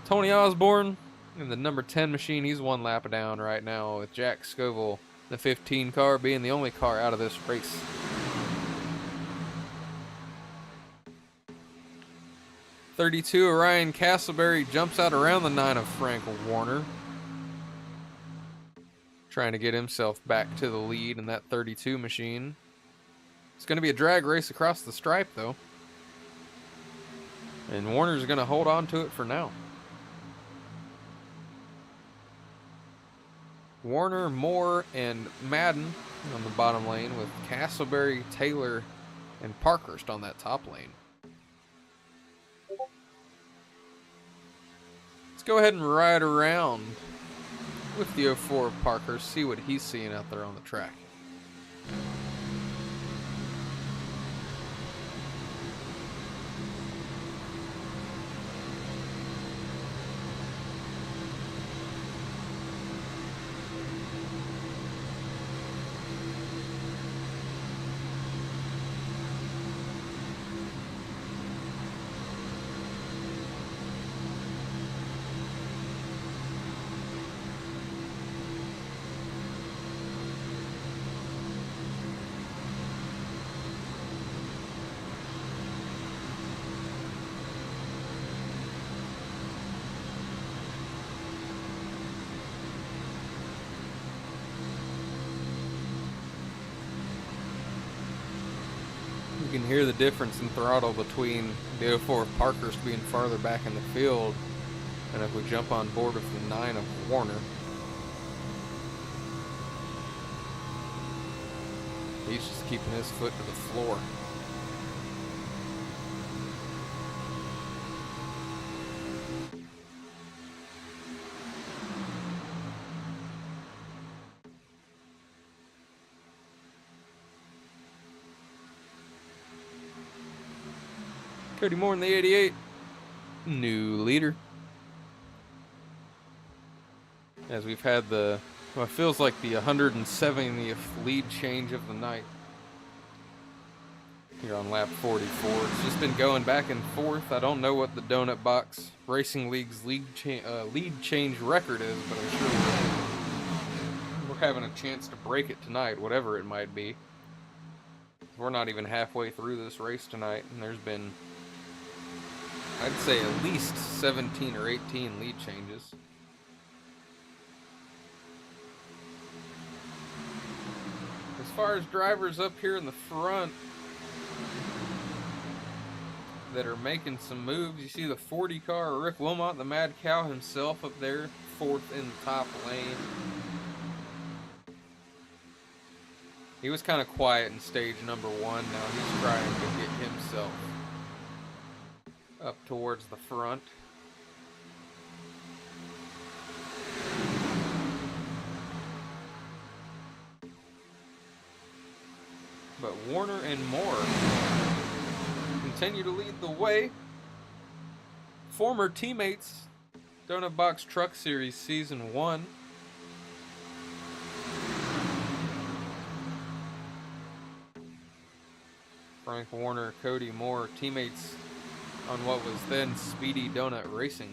Tony Osborne in the number 10 machine. He's 1 lap down right now with Jack Scoville, the 15 car, being the only car out of this race. .32 Ryan Castleberry jumps out around the 9 of Frank Warner. Trying to get himself back to the lead in that 32 machine. It's going to be a drag race across the stripe, though. And Warner's going to hold on to it for now. Warner, Moore, and Madden on the bottom lane with Castleberry, Taylor, and Parkhurst on that top lane. Let's go ahead and ride around with the 04 Parker, see what he's seeing out there on the track. You can hear the difference in throttle between the 04 Parkers being farther back in the field, and if we jump on board with the 9 of Warner, he's just keeping his foot to the floor. Cody Moore in the 88, new leader. As we've had the, well, it feels like the 170th lead change of the night here on lap 44. It's just been going back and forth. I don't know what the Donut Box Racing League's lead change record is, but I'm sure we're having a chance to break it tonight, whatever it might be. We're not even halfway through this race tonight, and there's been, I'd say, at least 17 or 18 lead changes. As far as drivers up here in the front that are making some moves, you see the 40 car, Rick Wilmot, the Mad Cow himself up there, 4th in the top lane. He was kind of quiet in stage number 1. Now he's trying to get himself up towards the front. But Warner and Moore continue to lead the way. Former teammates, Donut Box Truck Series Season 1. Frank Warner, Cody Moore, teammates on what was then Speedy Donut Racing.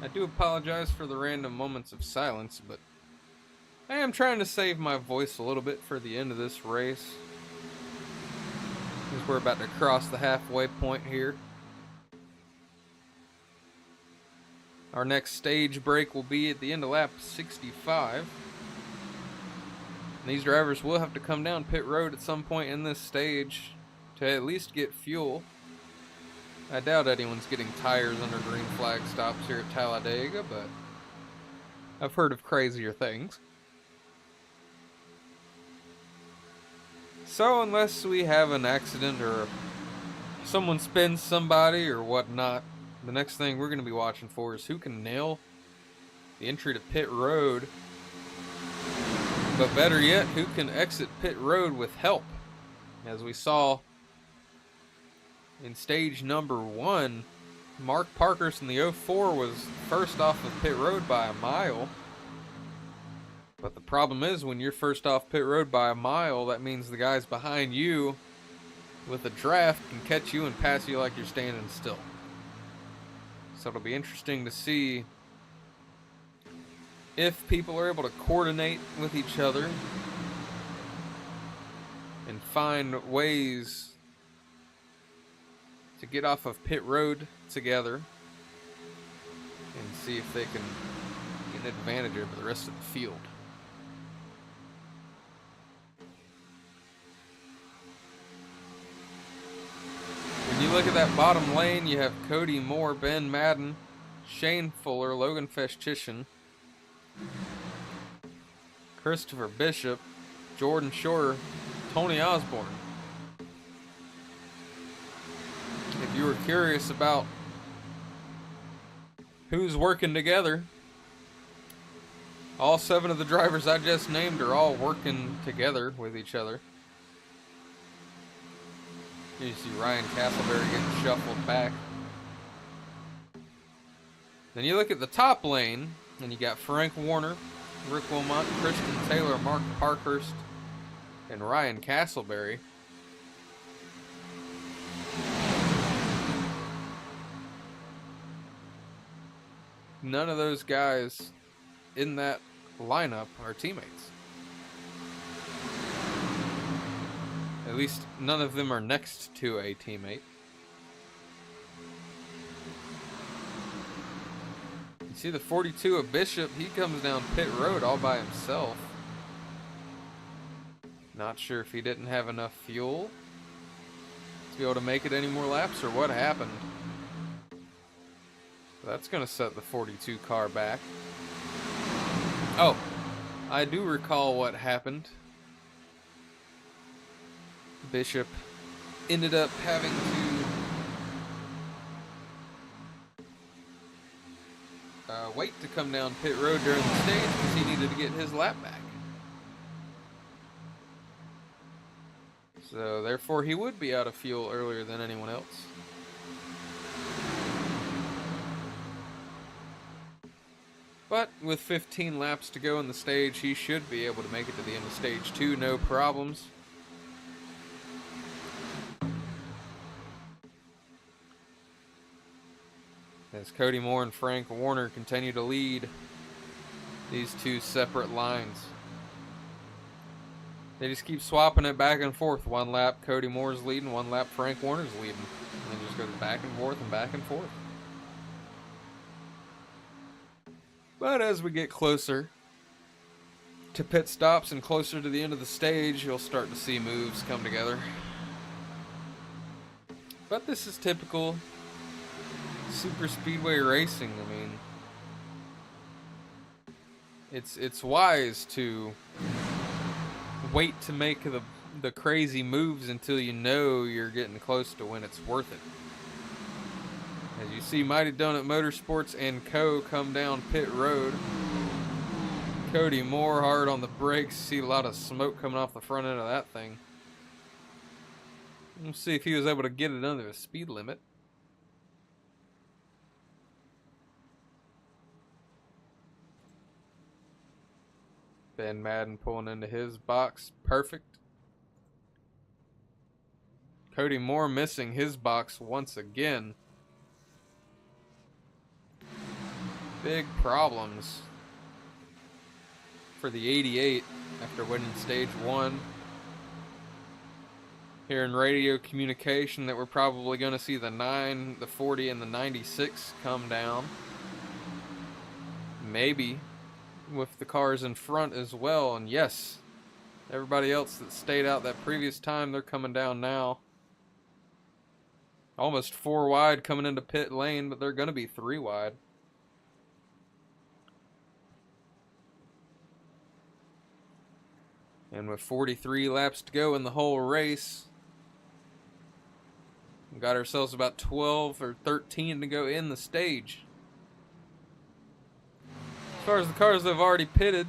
I do apologize for the random moments of silence, but I am trying to save my voice a little bit for the end of this race, as we're about to cross the halfway point here. Our next stage break will be at the end of lap 65. And these drivers will have to come down pit road at some point in this stage to at least get fuel. I doubt anyone's getting tires under green flag stops here at Talladega, but I've heard of crazier things. So unless we have an accident or someone spins somebody or whatnot, the next thing we're going to be watching for is who can nail the entry to pit road. But better yet, who can exit pit road with help. As we saw in stage number 1, Mark Parkhurst in the 04 was first off of pit road by a mile. But the problem is, when you're first off pit road by a mile, that means the guys behind you with a draft can catch you and pass you like you're standing still. So it'll be interesting to see if people are able to coordinate with each other and find ways to get off of pit road together and see if they can get an advantage over the rest of the field. When you look at that bottom lane, you have Cody Moore, Ben Madden, Shane Fuller, Logan Festician, Christopher Bishop, Jordan Shore, Tony Osborne. If you were curious about who's working together, all 7 of the drivers I just named are all working together with each other. You see Ryan Castleberry getting shuffled back. Then you look at the top lane, and you got Frank Warner, Rick Wilmot, Christian Taylor, Mark Parkhurst, and Ryan Castleberry. None of those guys in that lineup are teammates. At least none of them are next to a teammate. You see the 42 of Bishop, he comes down pit road all by himself. Not sure if he didn't have enough fuel to be able to make it any more laps or what happened. That's going to set the 42 car back. Oh, I do recall what happened. Bishop ended up having to wait to come down pit road during the stage because he needed to get his lap back. So therefore he would be out of fuel earlier than anyone else. But with 15 laps to go in the stage, he should be able to make it to the end of stage 2, no problems. As Cody Moore and Frank Warner continue to lead these 2 separate lines. They just keep swapping it back and forth. One lap Cody Moore's leading, one lap Frank Warner's leading. And it just goes back and forth and back and forth. But as we get closer to pit stops and closer to the end of the stage, you'll start to see moves come together. But this is typical super speedway racing. I mean, it's wise to wait to make the crazy moves until you know you're getting close to when it's worth it. As you see Mighty Donut Motorsports and Co. come down pit road. Cody Moore hard on the brakes. See a lot of smoke coming off the front end of that thing. We'll see if he was able to get it under the speed limit. Ben Madden pulling into his box. Perfect. Cody Moore missing his box once again. Big problems for the 88 after winning stage 1. Hearing radio communication that we're probably going to see the 9, the 40, and the 96 come down. Maybe with the cars in front as well. And yes, everybody else that stayed out that previous time, they're coming down now. Almost 4 wide coming into pit lane, but they're going to be 3 wide. And with 43 laps to go in the whole race, we got ourselves about 12 or 13 to go in the stage. As far as the cars that have already pitted,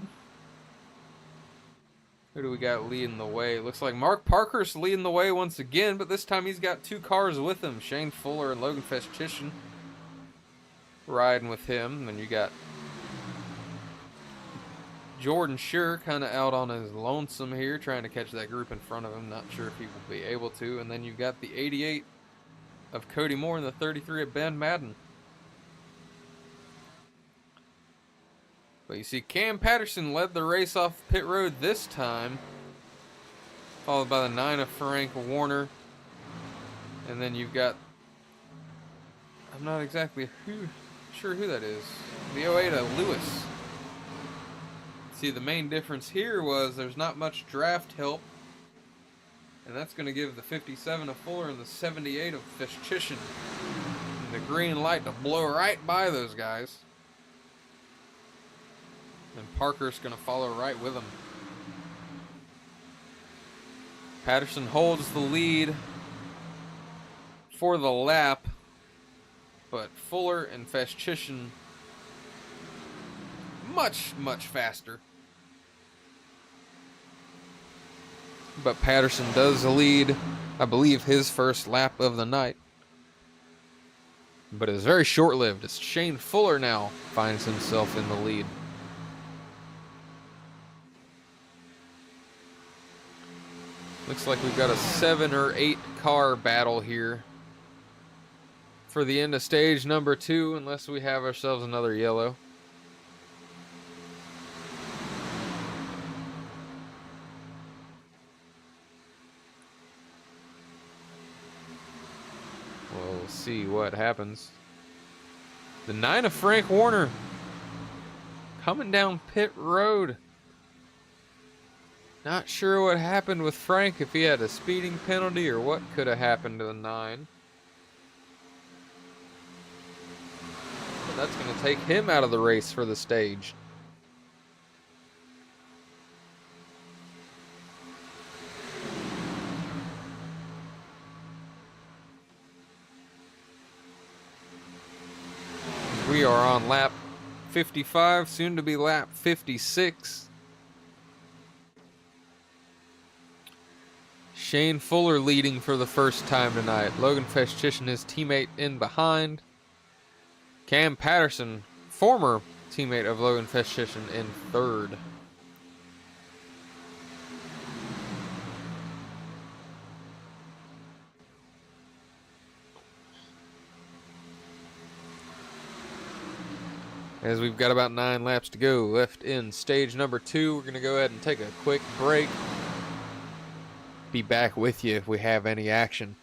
who do we got leading the way? Looks like Mark Parkhurst leading the way once again, but this time he's got 2 cars with him. Shane Fuller and Logan Festician riding with him. And you got Jordan Shore kind of out on his lonesome here, trying to catch that group in front of him. Not sure if he will be able to. And then you've got the 88 of Cody Moore and the 33 of Ben Madden. But you see Cam Patterson led the race off pit road this time. followed by the 9 of Frank Warner. And then you've got, I'm not exactly sure who that is, the 08 of Lewis. See, the main difference here was there's not much draft help, and that's going to give the 57 of Fuller and the 78 of Fishchishin the green light to blow right by those guys. And Parker's going to follow right with them. Patterson holds the lead for the lap, but Fuller and Fishchishin much faster. But Patterson does lead, I believe, his first lap of the night. But it's very short-lived, as Shane Fuller now finds himself in the lead. Looks like we've got a 7 or 8 car battle here for the end of stage number 2, unless we have ourselves another yellow. We'll see what happens. The 9 of Frank Warner coming down pit road. Not sure what happened with Frank, if he had a speeding penalty or what could have happened to the 9. But that's going to take him out of the race for the stage. We are on lap 55, soon to be lap 56. Shane Fuller leading for the first time tonight. Logan Fishchishin, his teammate, in behind. Cam Patterson, former teammate of Logan Fishchishin, in third. As we've got about 9 laps to go left in stage number 2, we're going to go ahead and take a quick break. Be back with you if we have any action.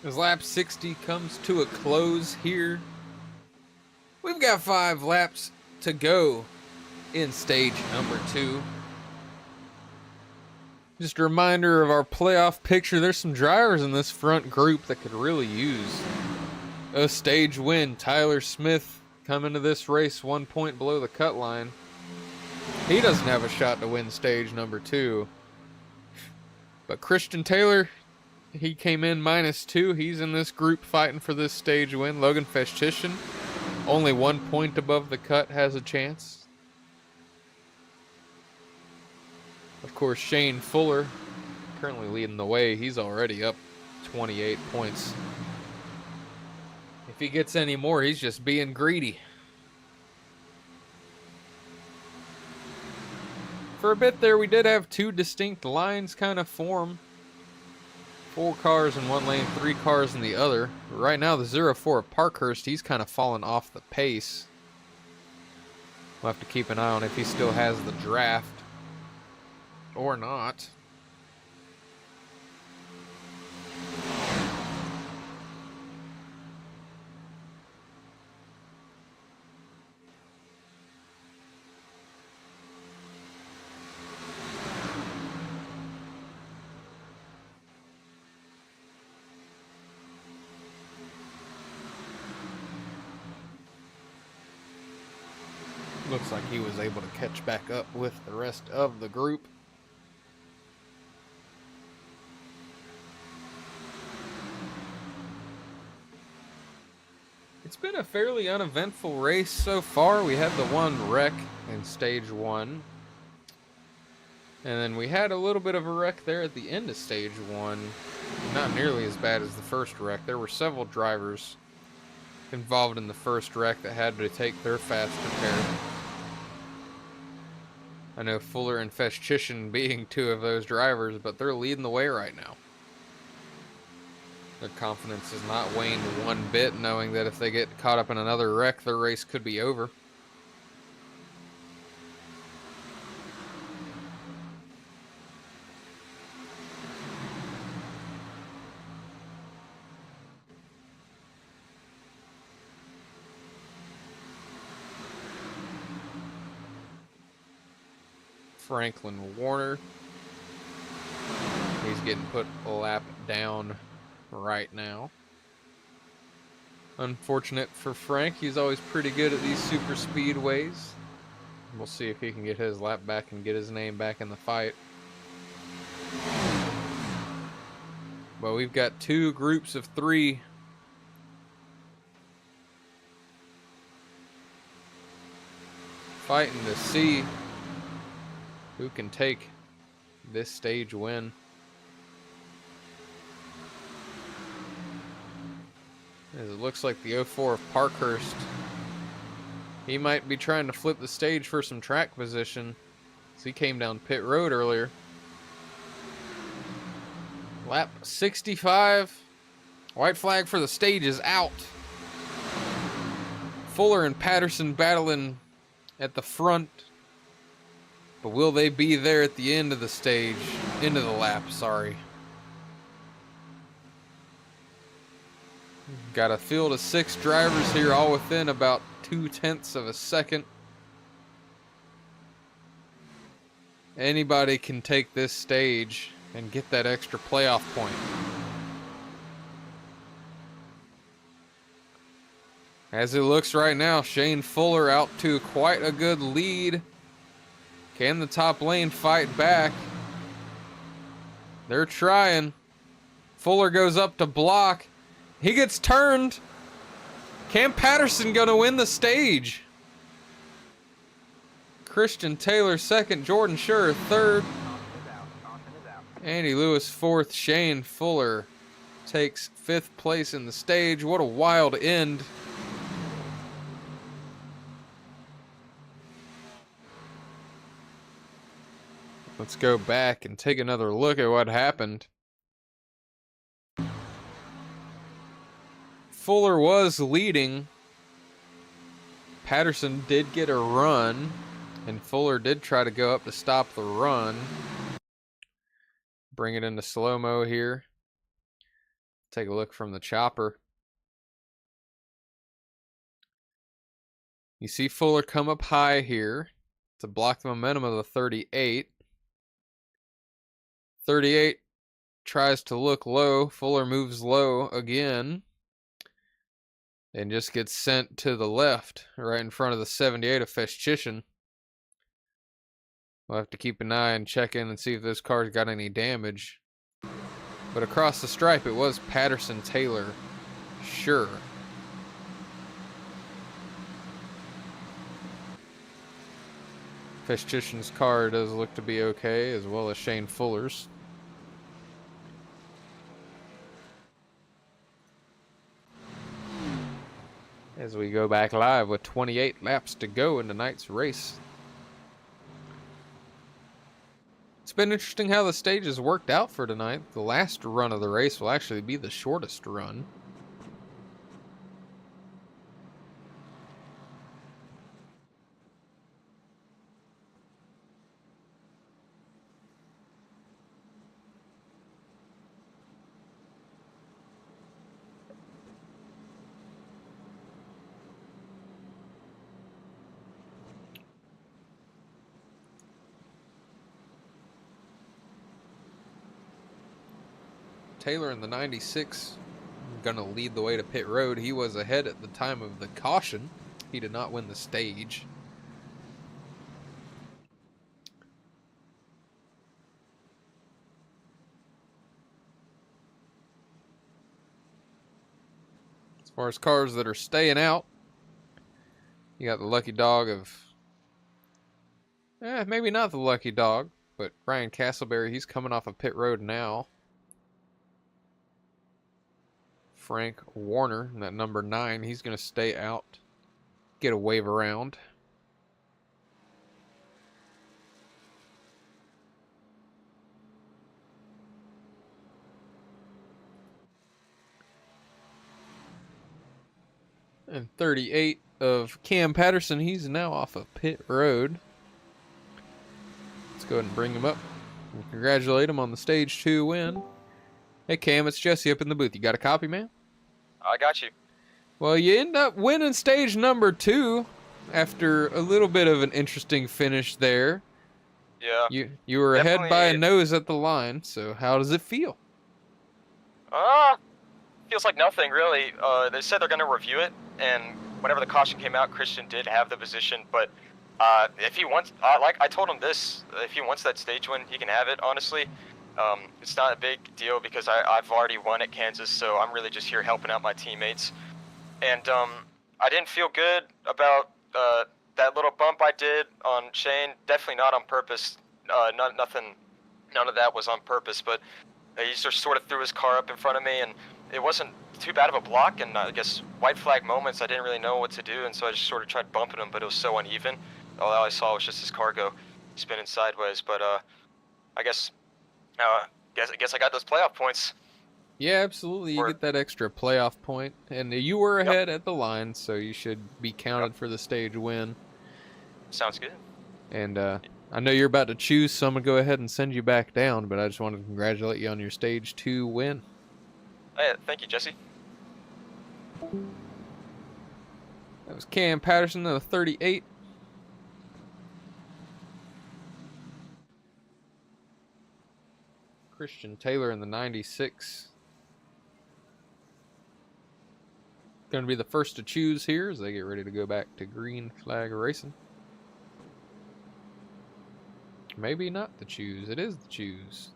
As lap 60 comes to a close here, we've got 5 laps to go in stage number 2. Just a reminder of our playoff picture. There's some drivers in this front group that could really use a stage win. Tyler Smith coming to this race 1 point below the cut line. He doesn't have a shot to win stage number 2. But Christian Taylor, he came in -2. He's in this group fighting for this stage win. Logan Festischen, only 1 point above the cut, has a chance. Of course, Shane Fuller, currently leading the way. He's already up 28 points. If he gets any more, he's just being greedy. For a bit there, we did have 2 distinct lines kind of form. 4 cars in one lane, 3 cars in the other. Right now, the 04 of Parkhurst, he's kind of fallen off the pace. We'll have to keep an eye on if he still has the draft or not. Looks like he was able to catch back up with the rest of the group. It's been a fairly uneventful race so far. We had the 1 wreck in stage 1. And then we had a little bit of a wreck there at the end of stage 1. Not nearly as bad as the first wreck. There were several drivers involved in the first wreck that had to take their fast repair. I know Fuller and Festischen being 2 of those drivers, but they're leading the way right now. Their confidence has not waned 1 bit, knowing that if they get caught up in another wreck, their race could be over. Franklin Warner, he's getting put a lap down right now. Unfortunate for Frank. He's always pretty good at these super speedways. We'll see if he can get his lap back and get his name back in the fight. Well, we've got 2 groups of 3 fighting to see who can take this stage win. As it looks like the 04 of Parkhurst, he might be trying to flip the stage for some track position, as he came down pit road earlier. Lap 65. White flag for the stage is out. Fuller and Patterson battling at the front. But will they be there at the end of the stage? End of the lap, sorry. Got a field of 6 drivers here, all within about 0.2 of a second. Anybody can take this stage and get that extra playoff point. As it looks right now, Shane Fuller out to quite a good lead. Can the top lane fight back? They're trying. Fuller goes up to block. He gets turned. Cam Patterson gonna win the stage. Christian Taylor second, Jordan Schur third. Andy Lewis fourth, Shane Fuller takes 5th place in the stage. What a wild end. Let's go back and take another look at what happened. Fuller was leading. Patterson did get a run, and Fuller did try to go up to stop the run. Bring it into slow-mo here. Take a look from the chopper. You see Fuller come up high here to block the momentum of the 38. 38 tries to look low. Fuller moves low again and just gets sent to the left right in front of the 78 of Festchischen. We'll have to keep an eye and check in and see if those cars got any damage. But across the stripe, it was Patterson Taylor. Sure. Festchischen's car does look to be okay, as well as Shane Fuller's. As we go back live with 28 laps to go in tonight's race. It's been interesting how the stages worked out for tonight. The last run of the race will actually be the shortest run. Taylor in the 96 gonna lead the way to pit road. He was ahead at the time of the caution. He did not win the stage. As far as cars that are staying out, you got the lucky dog of maybe not the lucky dog, but Ryan Castleberry. He's coming off of pit road now. Frank Warner, that number 9, he's going to stay out, get a wave around. And 38 of Cam Patterson, he's now off of pit road. Let's go ahead and bring him up and congratulate him on the stage 2 win. Hey Cam, it's Jesse up in the booth. You got a copy, man? I got you. Well, you end up winning stage number 2 after a little bit of an interesting finish there. Yeah. You were ahead by a nose at the line, so how does it feel? Feels like nothing really. They said they're going to review it, and whenever the caution came out, Christian did have the position, but if he wants, like I told him this, if he wants that stage win, he can have it, honestly. It's not a big deal because I've already won at Kansas, so I'm really just here helping out my teammates. And I didn't feel good about that little bump I did on Shane. Definitely not on purpose. None of that was on purpose, but he just sort of threw his car up in front of me, and it wasn't too bad of a block, and I guess white flag moments, I didn't really know what to do, and so I just sort of tried bumping him, but it was so uneven. All I saw was just his car go spinning sideways, but I guess I got those playoff points. Yeah, absolutely. You get that extra playoff point, and you were ahead at the line, so you should be counted for the stage win. Sounds good. And I know you're about to choose, so I'm going to go ahead and send you back down, but I just wanted to congratulate you on your stage 2 win. Hey, thank you, Jesse. That was Cam Patterson of the 38. Christian Taylor in the 96. Going to be the first to choose here as they get ready to go back to green flag racing. Maybe not the choose. It is the choose.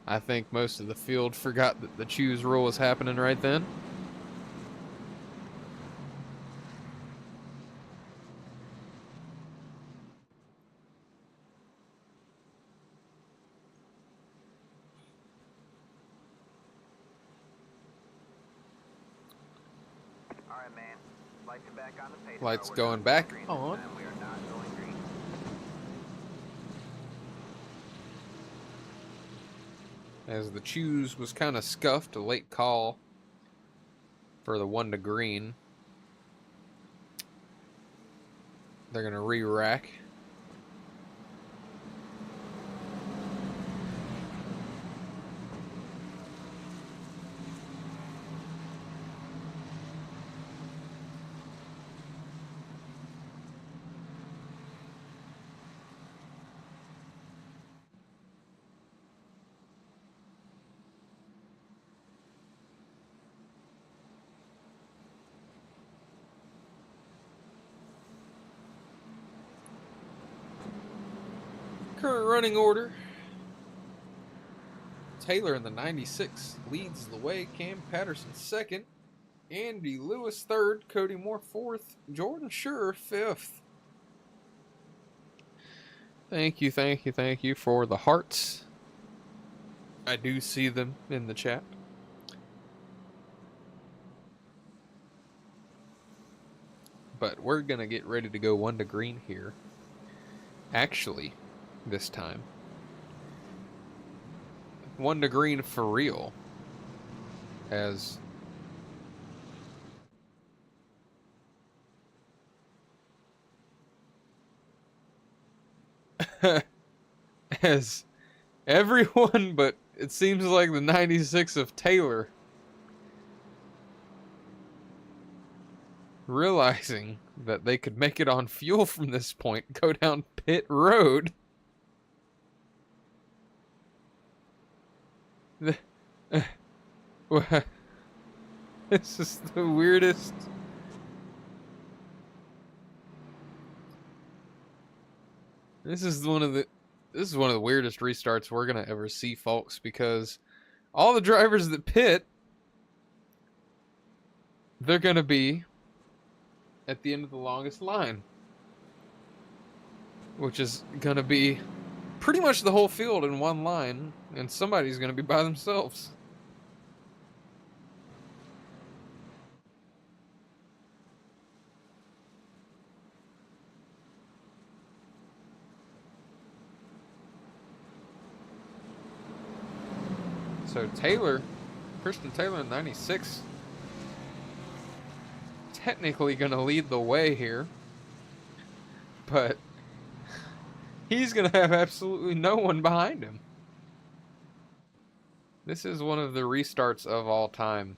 I think most of the field forgot that the choose rule was happening right then. Lights going back on. As the choose was kind of scuffed, a late call for the 1 to green. They're going to re-rack. Current running order. Taylor in the 96 leads the way. Cam Patterson second. Andy Lewis third. Cody Moore fourth. Jordan Schur fifth. Thank you for the hearts. I do see them in the chat. But we're going to get ready to go 1 to green here. Actually, this time. 1 to green for real. As as everyone but it seems like the 96 of Taylor realizing that they could make it on fuel from this point, go down pit road. This is the weirdest. This is one of the weirdest restarts we're gonna ever see, folks, because all the drivers that pit, they're gonna be at the end of the longest line, which is gonna be pretty much the whole field in one line, and somebody's gonna be by themselves. So Christian Taylor in 96, technically going to lead the way here, but he's going to have absolutely no one behind him. This is one of the restarts of all time.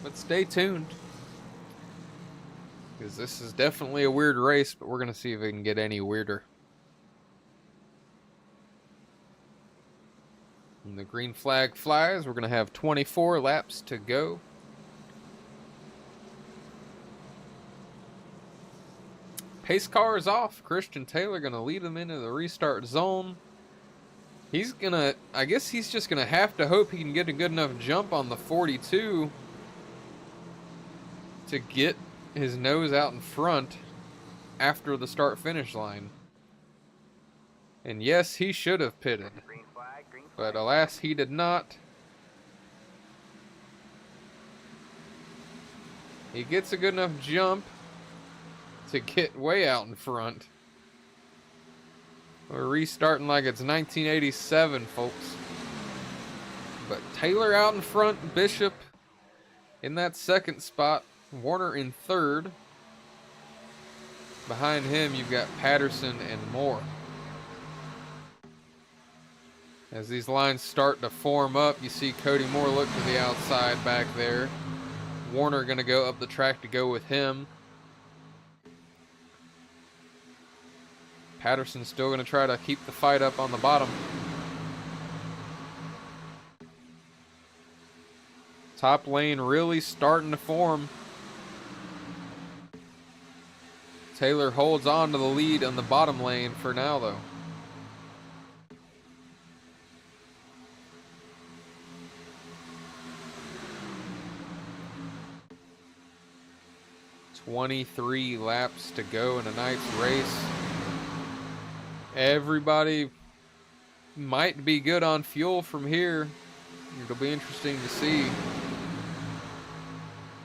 But stay tuned, because this is definitely a weird race, but we're going to see if it can get any weirder. When the green flag flies, we're going to have 24 laps to go. Pace car is off. Christian Taylor going to lead them into the restart zone. He's going to, I guess he's just going to have to hope he can get a good enough jump on the 42 to get his nose out in front after the start-finish line. And yes, he should have pitted, but alas, he did not. He gets a good enough jump to get way out in front. We're restarting like it's 1987, folks. But Taylor out in front, Bishop in that second spot, Warner in third. Behind him, you've got Patterson and Moore. As these lines start to form up, you see Cody Moore look to the outside back there. Warner going to go up the track to go with him. Patterson's still going to try to keep the fight up on the bottom. Top lane really starting to form. Taylor holds on to the lead on the bottom lane for now, though. "23 laps to go in a night's race. Everybody might be good on fuel from here. It'll be interesting to see.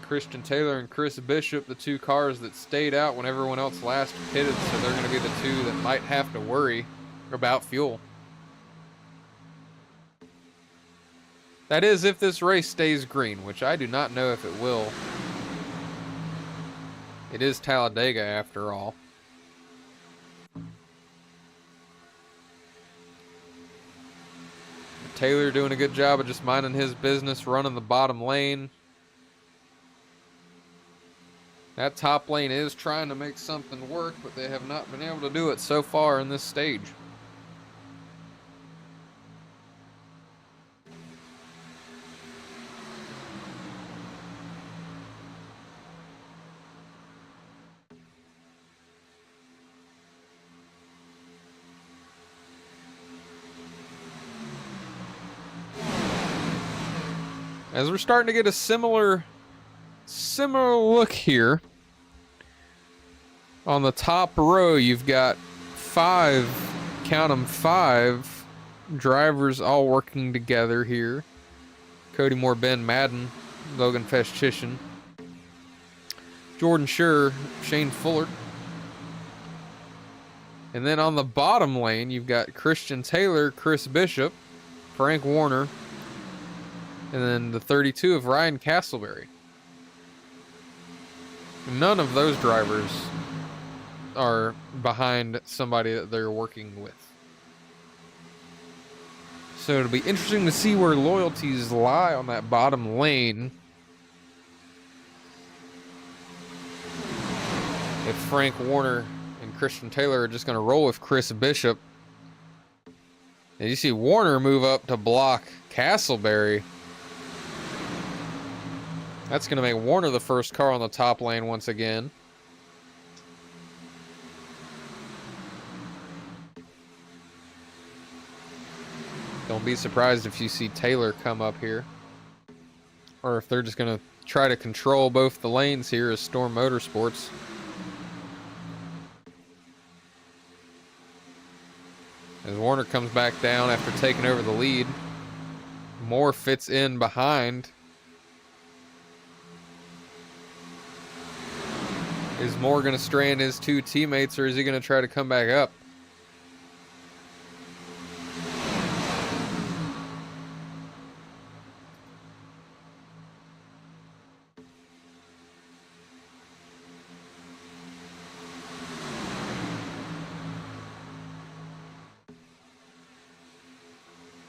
Christian Taylor and Chris Bishop, the two cars that stayed out when everyone else last pitted, so they're going to be the two that might have to worry. about fuel. That is, if this race stays green, which I do not know if it will. It is Talladega after all. Taylor doing a good job of just minding his business, running the bottom lane. That top lane is trying to make something work, but they have not been able to do it so far in this stage. As we're starting to get a similar look here. On the top row, you've got 5, count them, 5 drivers all working together here. Cody Moore, Ben Madden, Logan Festchician, Jordan Schur, Shane Fuller. And then on the bottom lane, you've got Christian Taylor, Chris Bishop, Frank Warner, and then the 32 of Ryan Castleberry. None of those drivers are behind somebody that they're working with. So it'll be interesting to see where loyalties lie on that bottom lane. If Frank Warner and Christian Taylor are just going to roll with Chris Bishop. And you see Warner move up to block Castleberry. That's going to make Warner the first car on the top lane once again. Don't be surprised if you see Taylor come up here. Or if they're just going to try to control both the lanes here as Storm Motorsports. As Warner comes back down after taking over the lead. Moore fits in behind. Is Moore going to strand his 2 teammates, or is he going to try to come back up?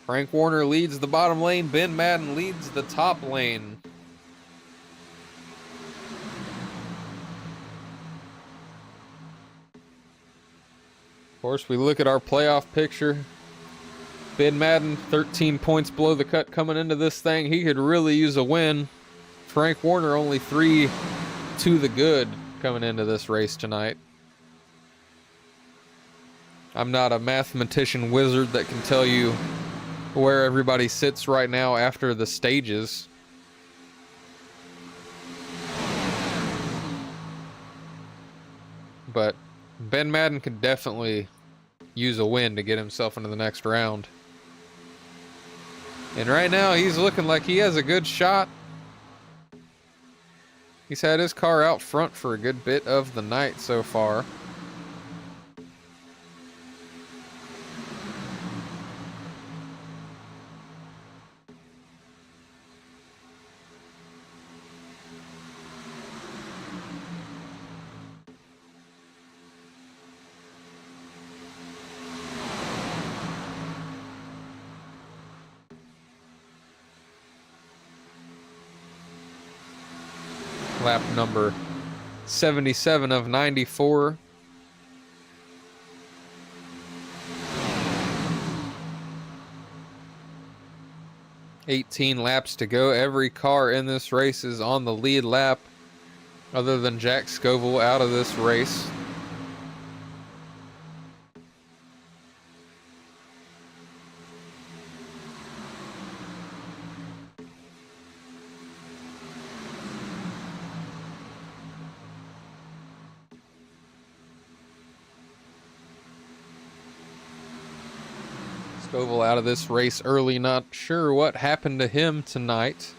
Frank Warner leads the bottom lane. Ben Madden leads the top lane. Of course, we look at our playoff picture. Ben Madden, 13 points below the cut coming into this thing. He could really use a win. Frank Warner only 3 to the good coming into this race tonight. I'm not a mathematician wizard that can tell you where everybody sits right now after the stages. But Ben Madden could definitely use a win to get himself into the next round. And right now, he's looking like he has a good shot. He's had his car out front for a good bit of the night so far. Lap number 77 of 94. $18 laps to go. Every car in this race is on the lead lap, other than Jack Scoville out of this race. Scoville out of this race early, not sure what happened to him tonight.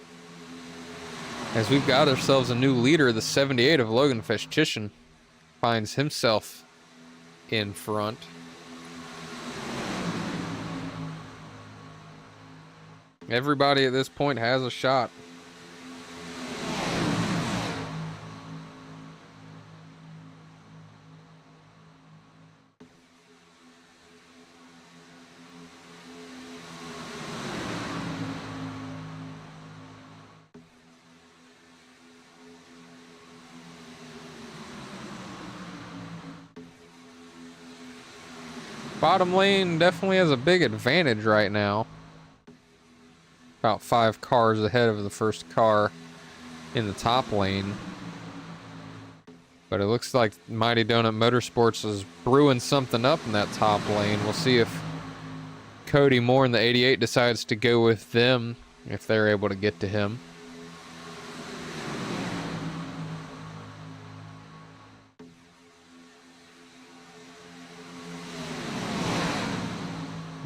As we've got ourselves a new leader, the 78 of Logan Festchician finds himself in front. Everybody at this point has a shot. Bottom lane definitely has a big advantage right now. About 5 cars ahead of the first car in the top lane. But it looks like Mighty Donut Motorsports is brewing something up in that top lane. We'll see if Cody Moore in the 88 decides to go with them, if they're able to get to him.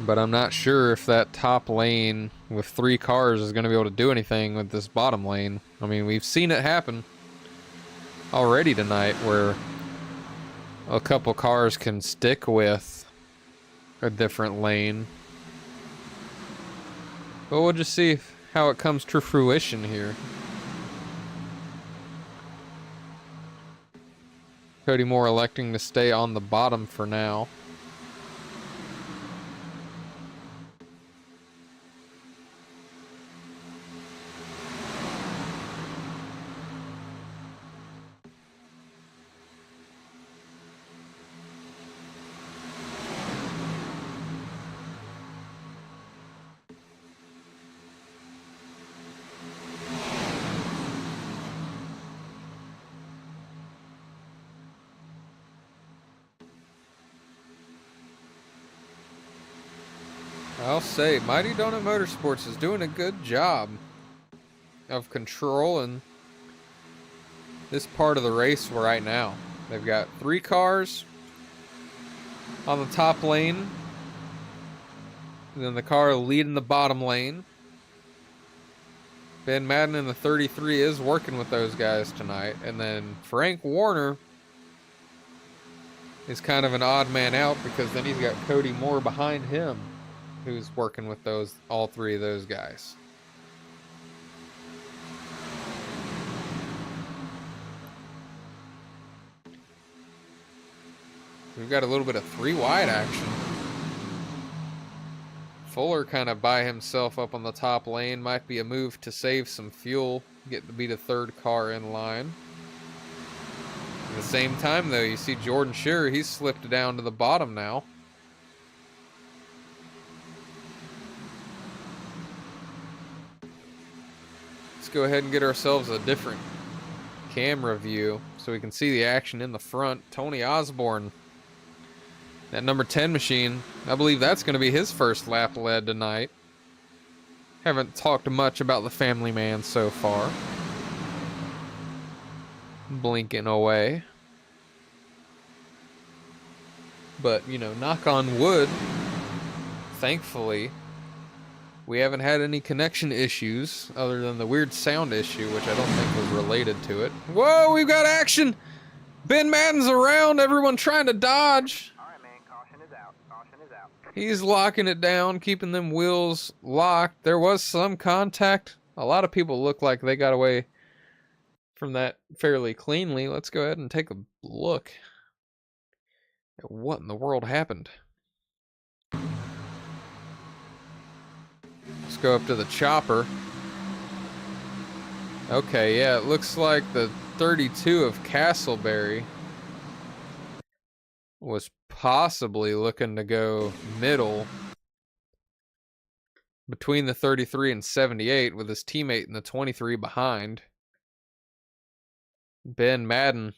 But I'm not sure if that top lane with 3 cars is going to be able to do anything with this bottom lane. I mean, we've seen it happen already tonight where a couple cars can stick with a different lane. But we'll just see how it comes to fruition here. Cody Moore electing to stay on the bottom for now. I'll say, Mighty Donut Motorsports is doing a good job of controlling this part of the race right now. They've got 3 cars on the top lane, and then the car leading the bottom lane. Ben Madden in the 33 is working with those guys tonight, and then Frank Warner is kind of an odd man out because then he's got Cody Moore behind him, who's working with all 3 of those guys. We've got a little bit of 3 wide action. Fuller kind of by himself up on the top lane. Might be a move to save some fuel, get to be the 3rd car in line. At the same time, though, you see Jordan Shearer, he's slipped down to the bottom now. Let's go ahead and get ourselves a different camera view so we can see the action in the front. Tony Osborne, that number 10 machine, I believe that's going to be his first lap led tonight. Haven't talked much about the family man so far. Blinking away. But, you know, knock on wood, thankfully, we haven't had any connection issues other than the weird sound issue, which I don't think was related to it. Whoa, we've got action! Ben Madden's around, everyone trying to dodge. All right, man, caution is out. Caution is out. He's locking it down, keeping them wheels locked. There was some contact. A lot of people look like they got away from that fairly cleanly. Let's go ahead and take a look at what in the world happened. Let's go up to the chopper. Okay, yeah, it looks like the 32 of Castleberry was possibly looking to go middle between the 33 and 78 with his teammate in the 23 behind. Ben Madden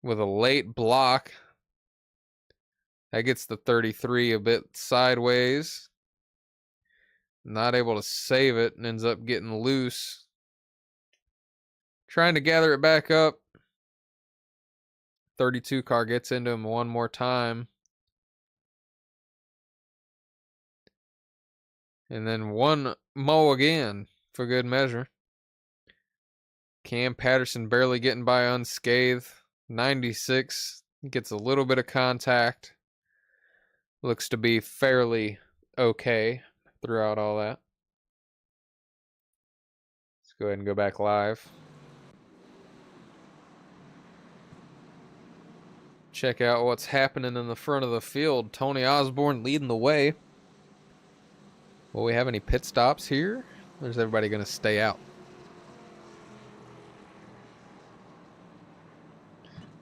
with a late block. That gets the 33 a bit sideways. Not able to save it and ends up getting loose. Trying to gather it back up. 32 car gets into him one more time. And then one mow again for good measure. Cam Patterson barely getting by unscathed. 96 gets a little bit of contact. Looks to be fairly okay throughout all that. go ahead and go back live. Check out what's happening in the front of the field. Tony Osborne leading the way. Will we have any pit stops here? Or is everybody going to stay out?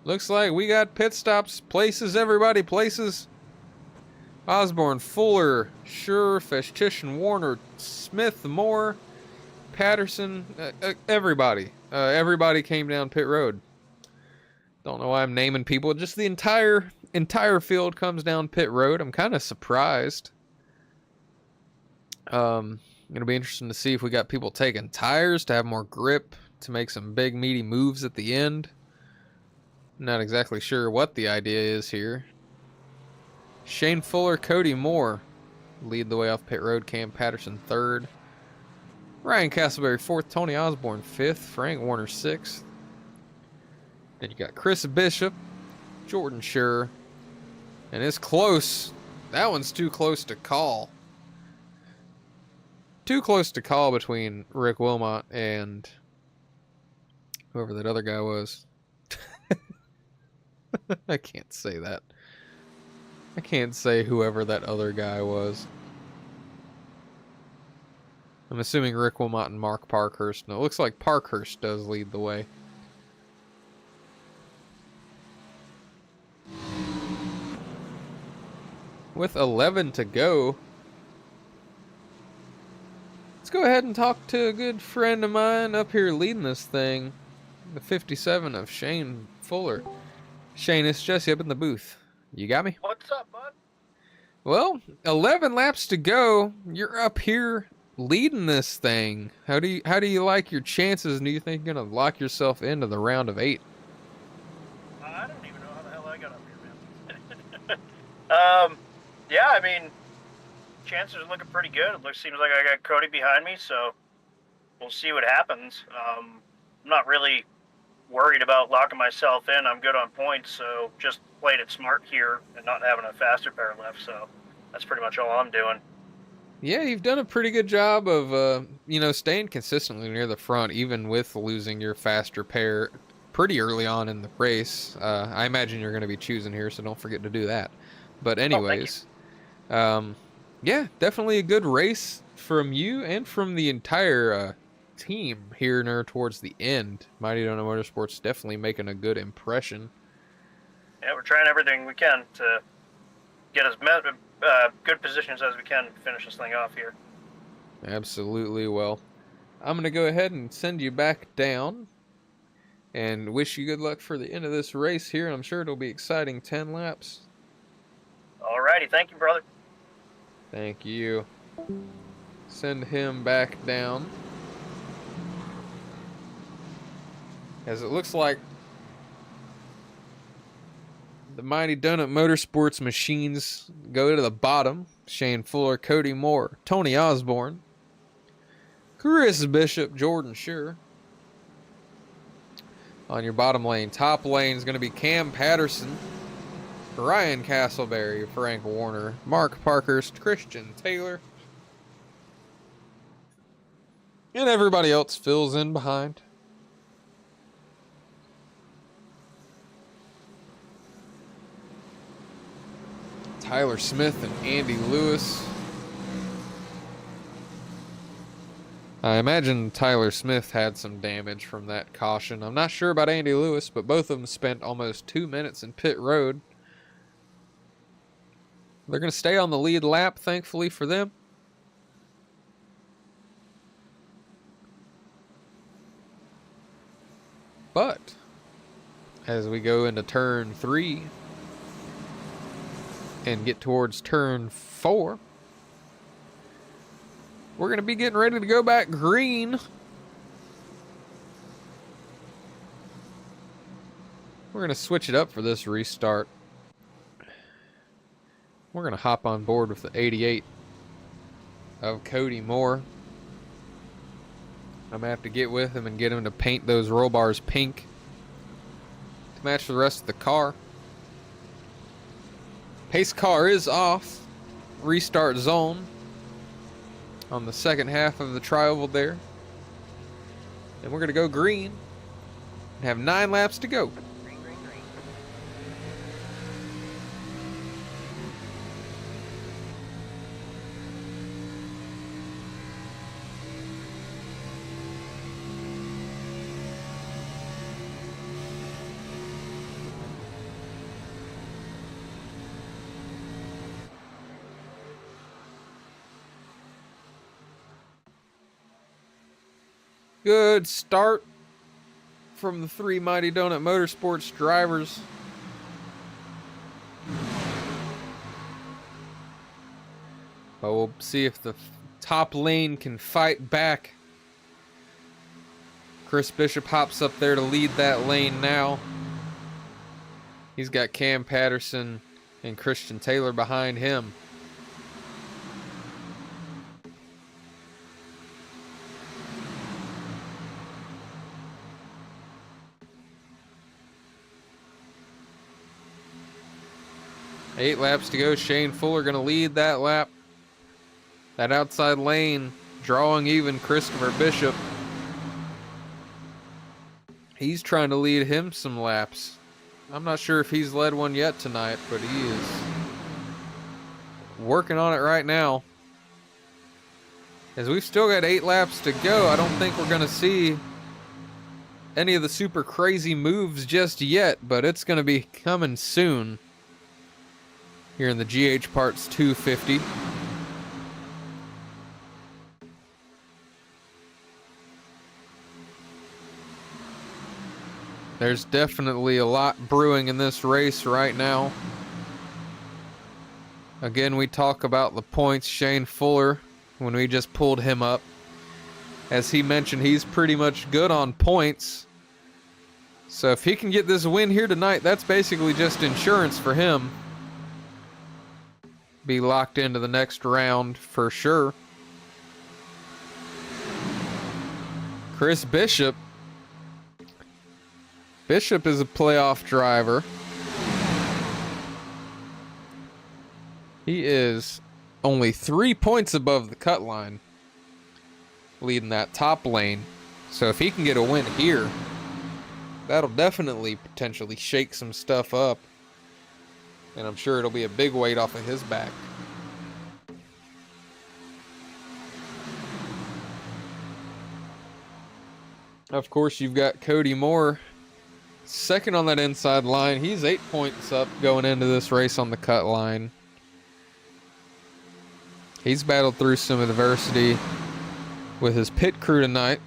Looks like we got pit stops. Places, everybody, places. Osborne, Fuller, Schur, Festischen, Warner, Smith, Moore, Patterson, everybody. Everybody came down pit road. Don't know why I'm naming people. Just the entire field comes down pit road. I'm kind of surprised. It'll be interesting to see if we got people taking tires to have more grip to make some big meaty moves at the end. Not exactly sure what the idea is here. Shane Fuller, Cody Moore lead the way off pit road. Cam Patterson third. Ryan Castleberry fourth. Tony Osborne fifth. Frank Warner sixth. Then you got Chris Bishop, Jordan Schur, and it's close. That one's too close to call. Too close to call between Rick Wilmot and whoever that other guy was. I can't say that. I can't say whoever that other guy was. I'm assuming Rick Wilmot and Mark Parkhurst. No, it looks like Parkhurst does lead the way. With 11 to go, let's go ahead and talk to a good friend of mine up here leading this thing, the 57 of Shane Fuller. Shane, it's Jesse up in the booth. You got me? What's up, bud? Well, 11 laps to go. You're up here leading this thing. How do you like your chances, and do you think you're gonna lock yourself into the round of 8? I don't even know how the hell I got up here, man. Yeah, I mean, chances are looking pretty good. Seems like I got Cody behind me, so we'll see what happens. I'm not really worried about locking myself in. I'm good on points, so just played it smart here and not having a faster pair left, so that's pretty much all I'm doing. Yeah, you've done a pretty good job of, staying consistently near the front, even with losing your faster pair pretty early on in the race. I imagine you're going to be choosing here, so don't forget to do that. But anyways, yeah, definitely a good race from you and from the entire team here near towards the end. Mighty Donut Motorsports definitely making a good impression. Yeah, we're trying everything we can to get as good positions as we can to finish this thing off here. Absolutely. Well, I'm going to go ahead and send you back down and wish you good luck for the end of this race here. I'm sure it'll be exciting 10 laps. Alrighty, thank you, brother. Thank you. Send him back down. As it looks like the Mighty Donut Motorsports machines go to the bottom. Shane Fuller, Cody Moore, Tony Osborne, Chris Bishop, Jordan Schur. On your bottom lane. Top lane is going to be Cam Patterson, Ryan Castleberry, Frank Warner, Mark Parkhurst, Christian Taylor. And everybody else fills in behind. Tyler Smith and Andy Lewis. I imagine Tyler Smith had some damage from that caution. I'm not sure about Andy Lewis, but both of them spent almost 2 minutes in pit road. They're going to stay on the lead lap, thankfully for them. But as we go into turn 3 and get towards turn 4, we're going to be getting ready to go back green. We're going to switch it up for this restart. We're going to hop on board with the 88 of Cody Moore. I'm going to have to get with him and get him to paint those roll bars pink to match the rest of the car. Pace car is off. Restart zone on the second half of the trioval there. And we're going to go green and have 9 laps to go. Green, green, green. Good start from the 3 Mighty Donut Motorsports drivers. But we'll see if the top lane can fight back. Chris Bishop hops up there to lead that lane now. He's got Cam Patterson and Christian Taylor behind him. Eight laps to go. Shane Fuller going to lead that lap. That outside lane drawing even Christopher Bishop. He's trying to lead him some laps. I'm not sure if he's led one yet tonight, but he is working on it right now. As we've still got 8 laps to go, I don't think we're going to see any of the super crazy moves just yet, but it's going to be coming soon here in the GH Parts 250. There's definitely a lot brewing in this race right now. Again, we talk about the points. Shane Fuller, when we just pulled him up, as he mentioned, he's pretty much good on points. So if he can get this win here tonight, that's basically just insurance for him. Be locked into the next round for sure. Chris Bishop. Bishop is a playoff driver. He is only 3 points above the cut line, leading that top lane. So if he can get a win here, that'll definitely potentially shake some stuff up. And I'm sure it'll be a big weight off of his back. Of course, you've got Cody Moore second on that inside line. He's 8 points up going into this race on the cut line. He's battled through some adversity with his pit crew tonight,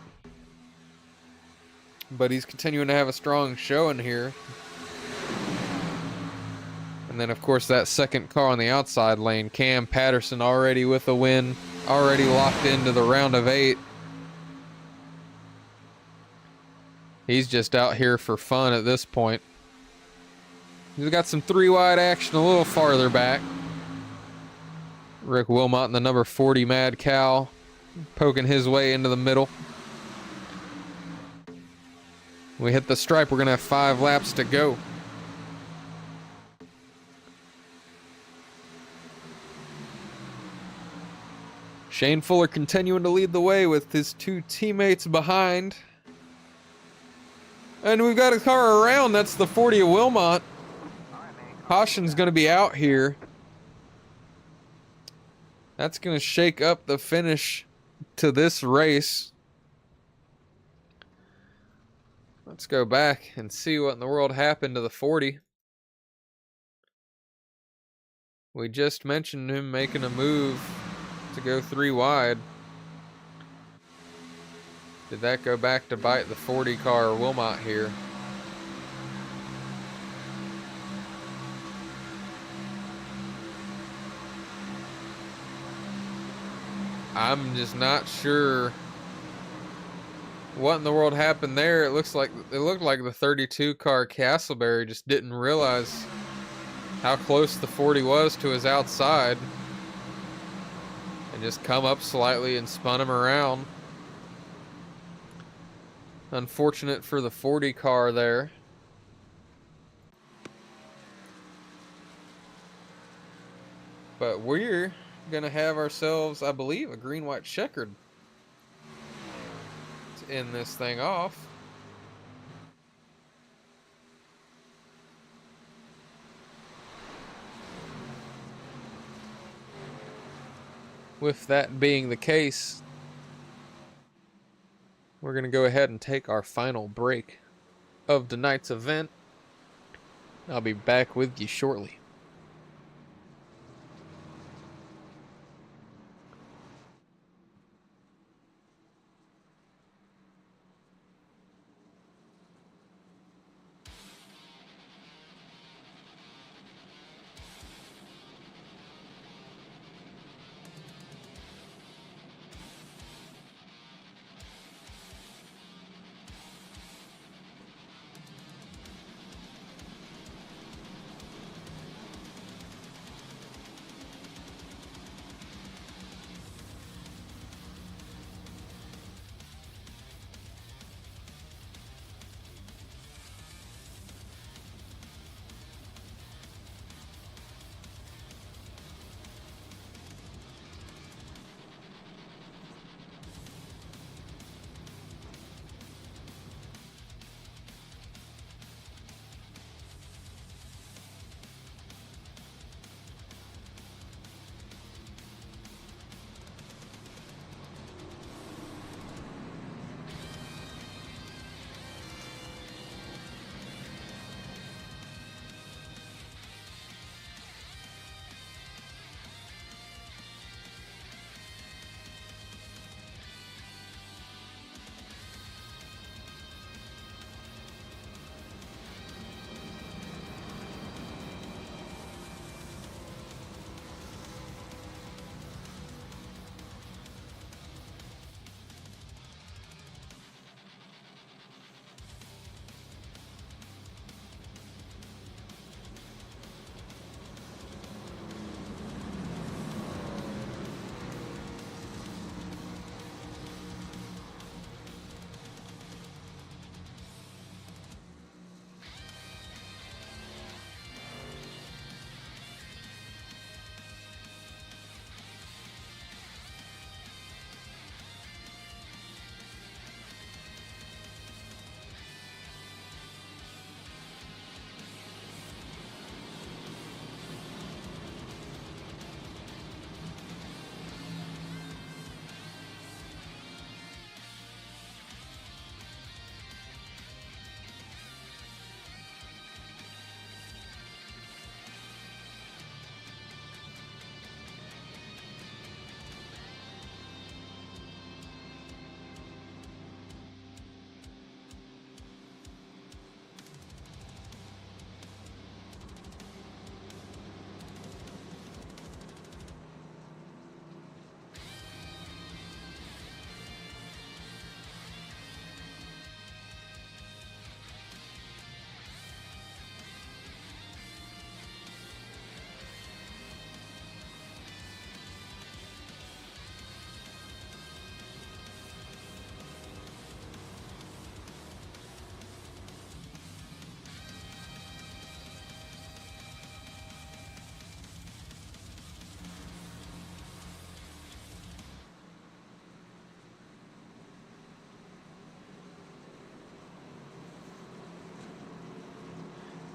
but he's continuing to have a strong showing here. And then, of course, that second car on the outside lane, Cam Patterson, already with a win, already locked into the round of 8. He's just out here for fun at this point. He's got some 3-wide action a little farther back. Rick Wilmot and the number 40 Mad Cow poking his way into the middle. We hit the stripe. We're going to have 5 laps to go. Shane Fuller continuing to lead the way with his 2 teammates behind. And we've got a car around. That's the 40 of Wilmot. Caution's going to be out here. That's going to shake up the finish to this race. Let's go back and see what in the world happened to the 40. We just mentioned him making a move to go 3 wide. Did that go back to bite the 40 car Wilmot here? I'm just not sure what in the world happened there. It looked like the 32 car Castleberry just didn't realize how close the 40 was to his outside and just come up slightly and spun him around. Unfortunate for the 40 car there. But we're going to have ourselves, I believe, a green-white checkered. It's end this thing off. With that being the case, we're going to go ahead and take our final break of tonight's event. I'll be back with you shortly.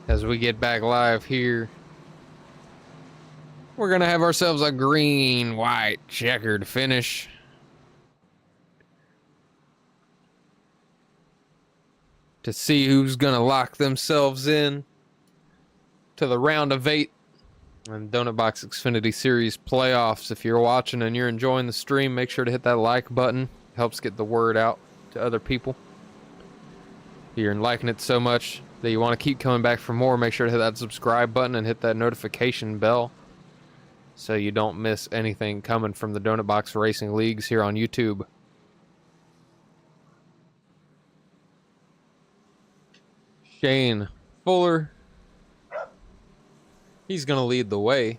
As we get back live here, we're going to have ourselves a green, white, checkered finish. To see who's going to lock themselves in to the round of 8 and Donut Box Xfinity Series playoffs. If you're watching and you're enjoying the stream, make sure to hit that like button. It helps get the word out to other people. If you're liking it so much that you want to keep coming back for more, make sure to hit that subscribe button and hit that notification bell so you don't miss anything coming from the Donut Box Racing Leagues here on YouTube. Shane Fuller, he's going to lead the way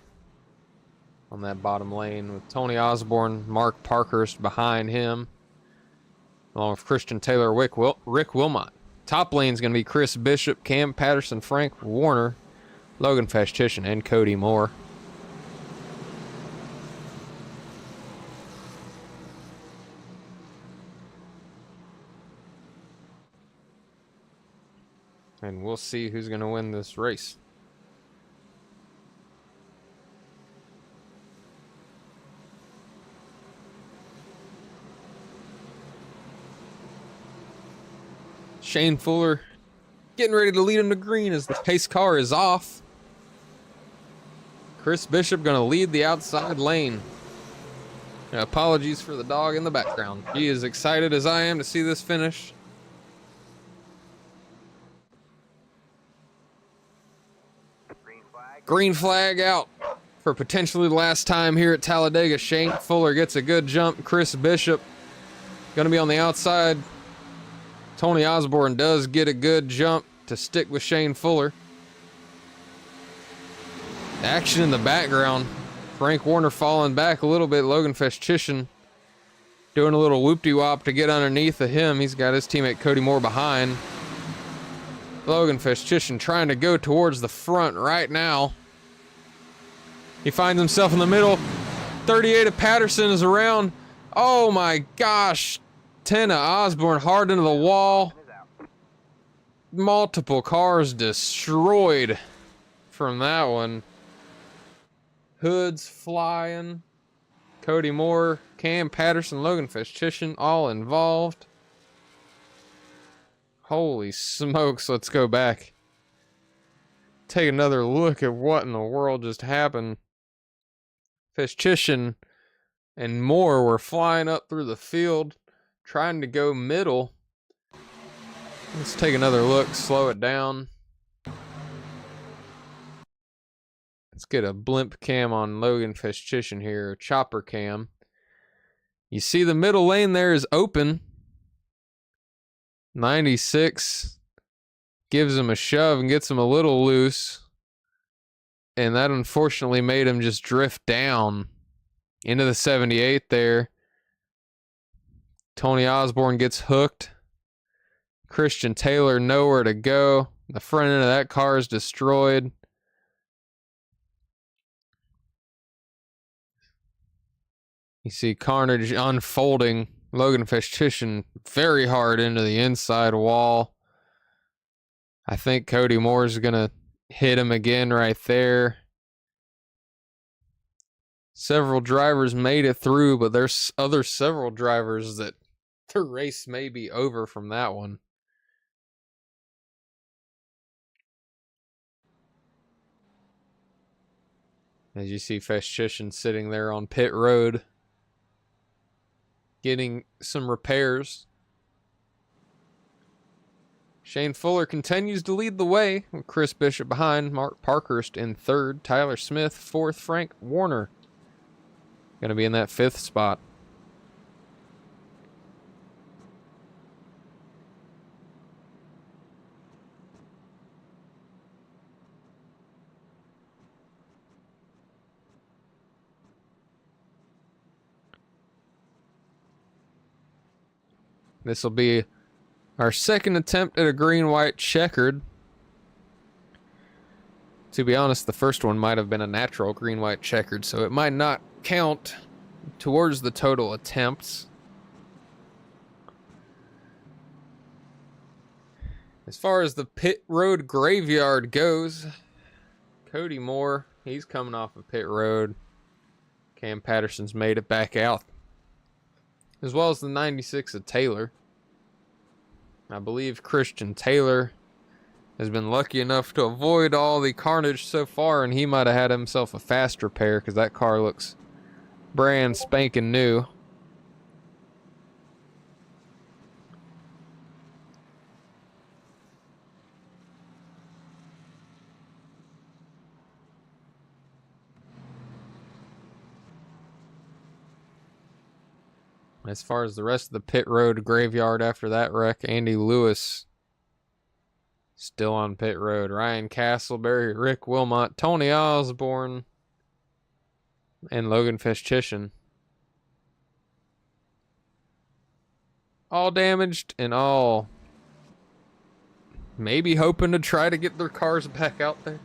on that bottom lane with Tony Osborne, Mark Parkhurst behind him, along with Christian Taylor, Rick Wilmot. Top lane is going to be Chris Bishop, Cam Patterson, Frank Warner, Logan Fastician, and Cody Moore. And we'll see who's going to win this race. Shane Fuller getting ready to lead him to green as the pace car is off. Chris Bishop going to lead the outside lane. Apologies for the dog in the background. He is excited as I am to see this finish. Green flag. Green flag out for potentially the last time here at Talladega. Shane Fuller gets a good jump. Chris Bishop going to be on the outside. Tony Osborne does get a good jump to stick with Shane Fuller. Action in the background. Frank Warner falling back a little bit. Logan Festchishin doing a little whoop-de-wop to get underneath of him. He's got his teammate Cody Moore behind. Logan Festchishin trying to go towards the front right now. He finds himself in the middle. 38 of Patterson is around. Oh my gosh. 10 of Osborne hard into the wall. Caution is out. Multiple cars destroyed from that one. Hoods flying. Cody Moore, Cam Patterson, Logan Festchishin all involved. Holy smokes, let's go back. Take another look at what in the world just happened. Festchishin and Moore were flying up through the field, trying to go middle. Let's take another look, slow it down. Let's get a blimp cam on Logan Festchishin here, chopper cam. You see the middle lane there is open. 96 gives him a shove and gets him a little loose. And that unfortunately made him just drift down into the 78 there. Tony Osborne gets hooked. Christian Taylor nowhere to go. The front end of that car is destroyed. You see carnage unfolding. Logan Festchishin very hard into the inside wall. I think Cody Moore's going to hit him again right there. Several drivers made it through, but there's several drivers that the race may be over from that one. As you see Festchishin sitting there on pit road, getting some repairs. Shane Fuller continues to lead the way with Chris Bishop behind, Mark Parkhurst in third, Tyler Smith fourth, Frank Warner going to be in that fifth spot. This will be our second attempt at a green-white checkered. To be honest, the first one might have been a natural green-white checkered, so it might not count towards the total attempts. As far as the pit road graveyard goes, Cody Moore, he's coming off of pit road. Cam Patterson's made it back out, as well as the 96 of Taylor. I believe Christian Taylor has been lucky enough to avoid all the carnage so far, and he might have had himself a fast repair because that car looks brand spanking new. As far as the rest of the pit road graveyard after that wreck, Andy Lewis still on pit road. Ryan Castleberry, Rick Wilmot, Tony Osborne, and Logan Festchishin. All damaged and all maybe hoping to try to get their cars back out there.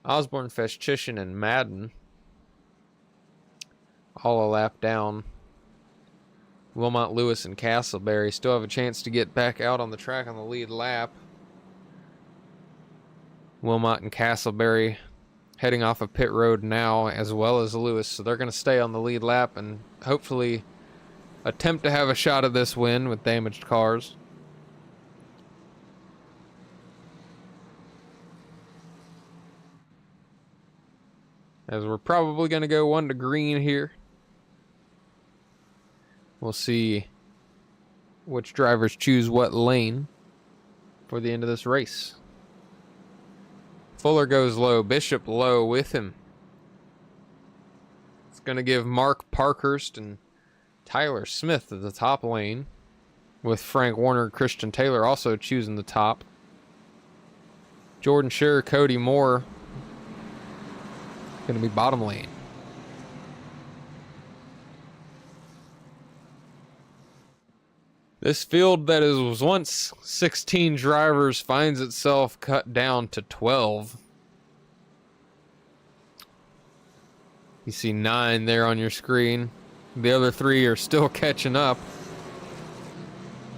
Osborne, Festchishin, and Madden all a lap down. Wilmot, Lewis, and Castleberry still have a chance to get back out on the track on the lead lap. Wilmot and Castleberry heading off of pit road now, as well as Lewis, so they're going to stay on the lead lap and hopefully attempt to have a shot at this win with damaged cars. As we're probably going to go 1 to green here. We'll see which drivers choose what lane for the end of this race. Fuller goes low, Bishop low with him. It's going to give Mark Parkhurst and Tyler Smith at the top lane, with Frank Warner and Christian Taylor also choosing the top. Jordan Scherer, Cody Moore going to be bottom lane. This field that was once 16 drivers finds itself cut down to 12. You see 9 there on your screen. The other 3 are still catching up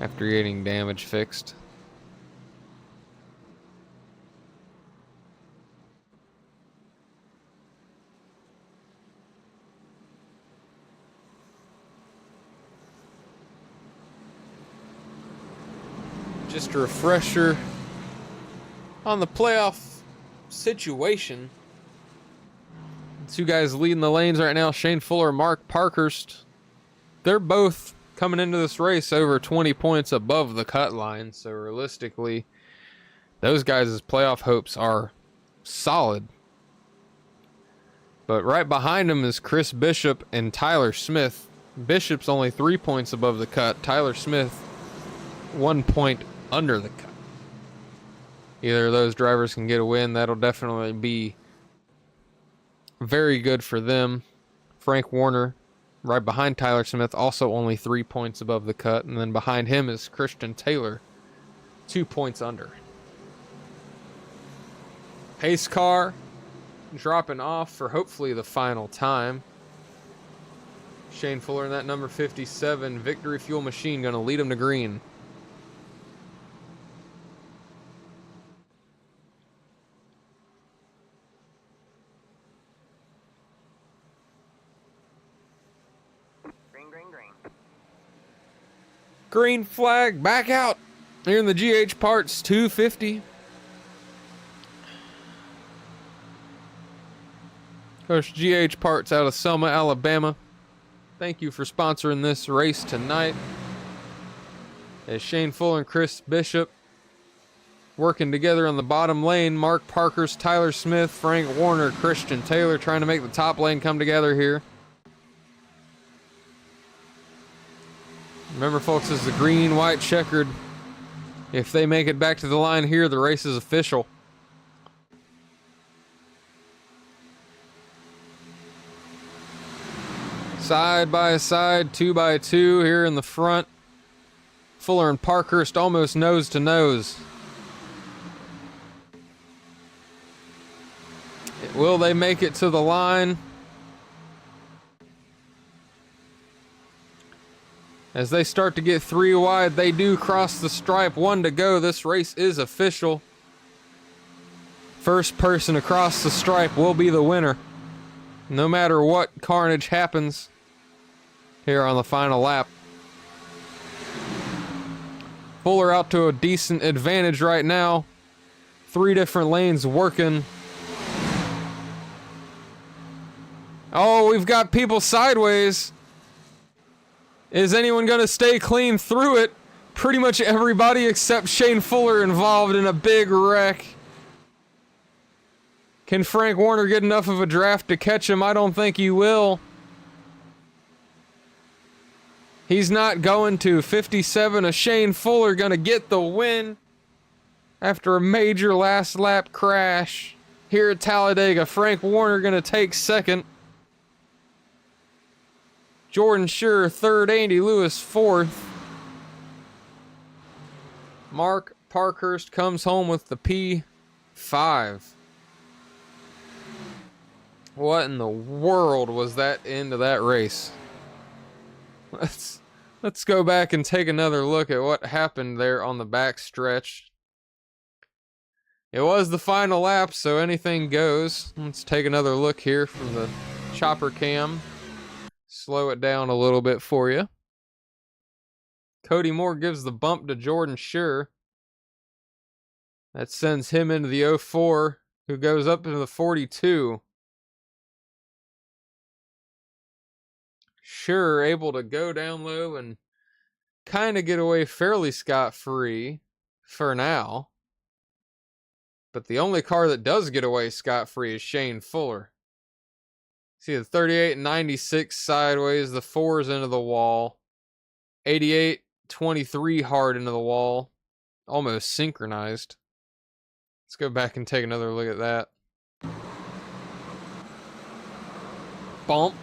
after getting damage fixed. Just a refresher on the playoff situation. 2 guys leading the lanes right now, Shane Fuller, Mark Parkhurst. They're both coming into this race over 20 points above the cut line, so realistically, those guys' playoff hopes are solid. But right behind them is Chris Bishop and Tyler Smith. Bishop's only 3 points above the cut. Tyler Smith, 1 point under the cut. Either of those drivers can get a win. That'll definitely be very good for them. Frank Warner, right behind Tyler Smith, also only 3 points above the cut. And then behind him is Christian Taylor, 2 points under. Pace car dropping off for hopefully the final time. Shane Fuller in that number 57 Victory Fuel machine going to lead him to green. Green flag, back out here in the GH Parts 250. Coach GH Parts out of Selma, Alabama. Thank you for sponsoring this race tonight. As Shane Fuller and Chris Bishop working together on the bottom lane. Mark Parkhurst, Tyler Smith, Frank Warner, Christian Taylor trying to make the top lane come together here. Remember, folks, this is the green, white, checkered. If they make it back to the line here, the race is official. Side by side, 2 by 2 here in the front. Fuller and Parkhurst almost nose to nose. Will they make it to the line? As they start to get 3 wide, they do cross the stripe. 1 to go. This race is official. First person across the stripe will be the winner, no matter what carnage happens here on the final lap. Fuller out to a decent advantage right now. 3 different lanes working. Oh, we've got people sideways. Is anyone going to stay clean through it? Pretty much everybody except Shane Fuller involved in a big wreck. Can Frank Warner get enough of a draft to catch him? I don't think he will. He's not going to. 57 of Shane Fuller going to get the win after a major last lap crash here at Talladega. Frank Warner going to take second. Jordan Scherer third, Andy Lewis fourth. Mark Parkhurst comes home with the P5. What in the world was that end of that race? Let's go back and take another look at what happened there on the back stretch. It was the final lap, so anything goes. Let's take another look here from the chopper cam. Slow it down a little bit for you. Cody Moore gives the bump to Jordan Sure. That sends him into the 04, who goes up into the 42. Sure able to go down low and kind of get away fairly scot-free for now. But the only car that does get away scot-free is Shane Fuller. See the 38 and 96 sideways, the 4s into the wall. 88, 23 hard into the wall. Almost synchronized. Let's go back and take another look at that. Bump.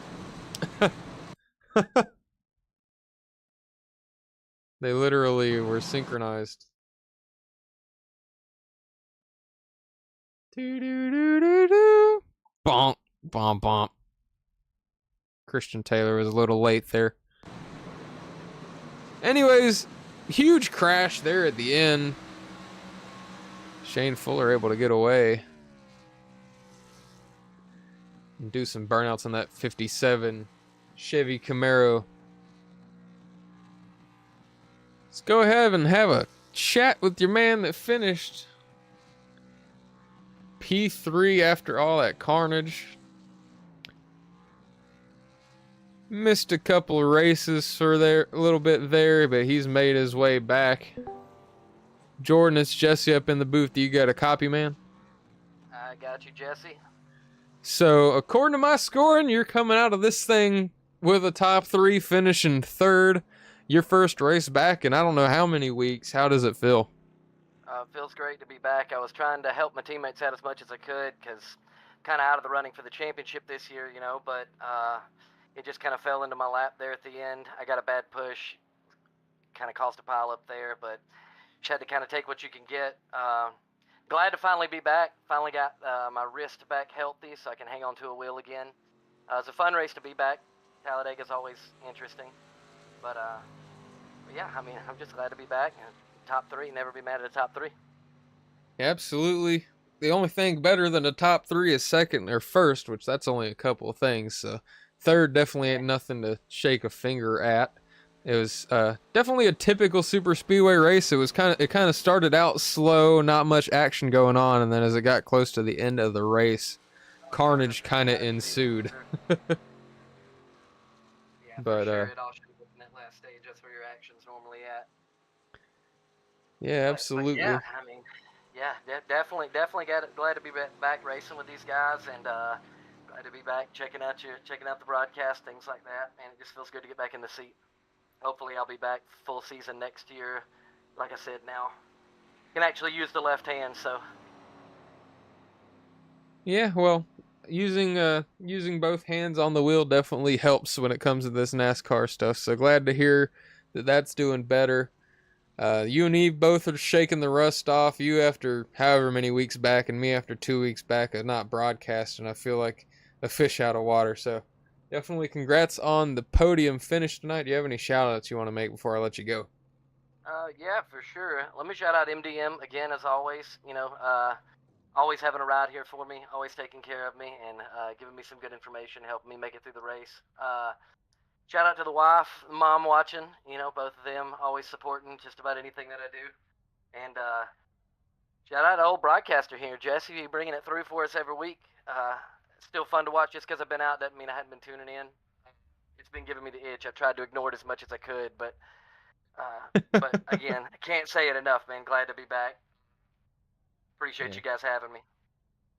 They literally were synchronized. Do-do-do-do-do. Bonk, bomp, bomp. Christian Taylor was a little late there. Anyways, huge crash there at the end. Shane Fuller able to get away and do some burnouts on that 57 Chevy Camaro. Let's go ahead and have a chat with your man that finished P3 after all that carnage. Missed a couple of races for there, a little bit there, but he's made his way back. Jordan, it's Jesse up in the booth. Do you got a copy, man? I got you, Jesse. So, according to my scoring, you're coming out of this thing with a top 3, finishing 3rd. Your first race back in I don't know how many weeks. How does it feel? Feels great to be back. I was trying to help my teammates out as much as I could because kind of out of the running for the championship this year, you know, but it just kind of fell into my lap there at the end. I got a bad push, kind of caused a pile up there, but just had to kind of take what you can get. Glad to finally be back. Finally got my wrist back healthy so I can hang on to a wheel again. It's a fun race to be back. Talladega is always interesting. But yeah, I mean, I'm just glad to be back. Top 3, never be mad at a top 3. Absolutely. The only thing better than a top 3 is second or first, which that's only a couple of things. So 3rd definitely ain't nothing to shake a finger at. It was definitely a typical super speedway race. It kind of started out slow, not much action going on, and then as it got close to the end of the race, carnage kind of ensued. Yeah, But for sure, it all should have been that last stage. That's where your action's normally at. yeah, But absolutely. yeah, I mean, yeah, definitely glad to be back racing with these guys, and glad to be back checking out the broadcast, things like that. Man, it just feels good to get back in the seat. Hopefully, I'll be back full season next year. Like I said, now can actually use the left hand, so. Yeah, well, using both hands on the wheel definitely helps when it comes to this NASCAR stuff. So glad to hear that that's doing better. You and Eve both are shaking the rust off. You after however many weeks back, and me after 2 weeks back of not broadcasting. I feel like a fish out of water. So definitely congrats on the podium finish tonight. Do you have any shout-outs you want to make before I let you go? Yeah, for sure. Let me shout out MDM again, as always. You know, always having a ride here for me, always taking care of me, and giving me some good information, helping me make it through the race. Shout out to the wife, mom watching. You know, both of them always supporting just about anything that I do. And shout out to old broadcaster here, Jesse. You bringing it through for us every week. Still fun to watch just because I've been out. Doesn't mean I hadn't been tuning in. It's been giving me the itch. I tried to ignore it as much as I could, but again, I can't say it enough, man. Glad to be back. Appreciate you guys having me.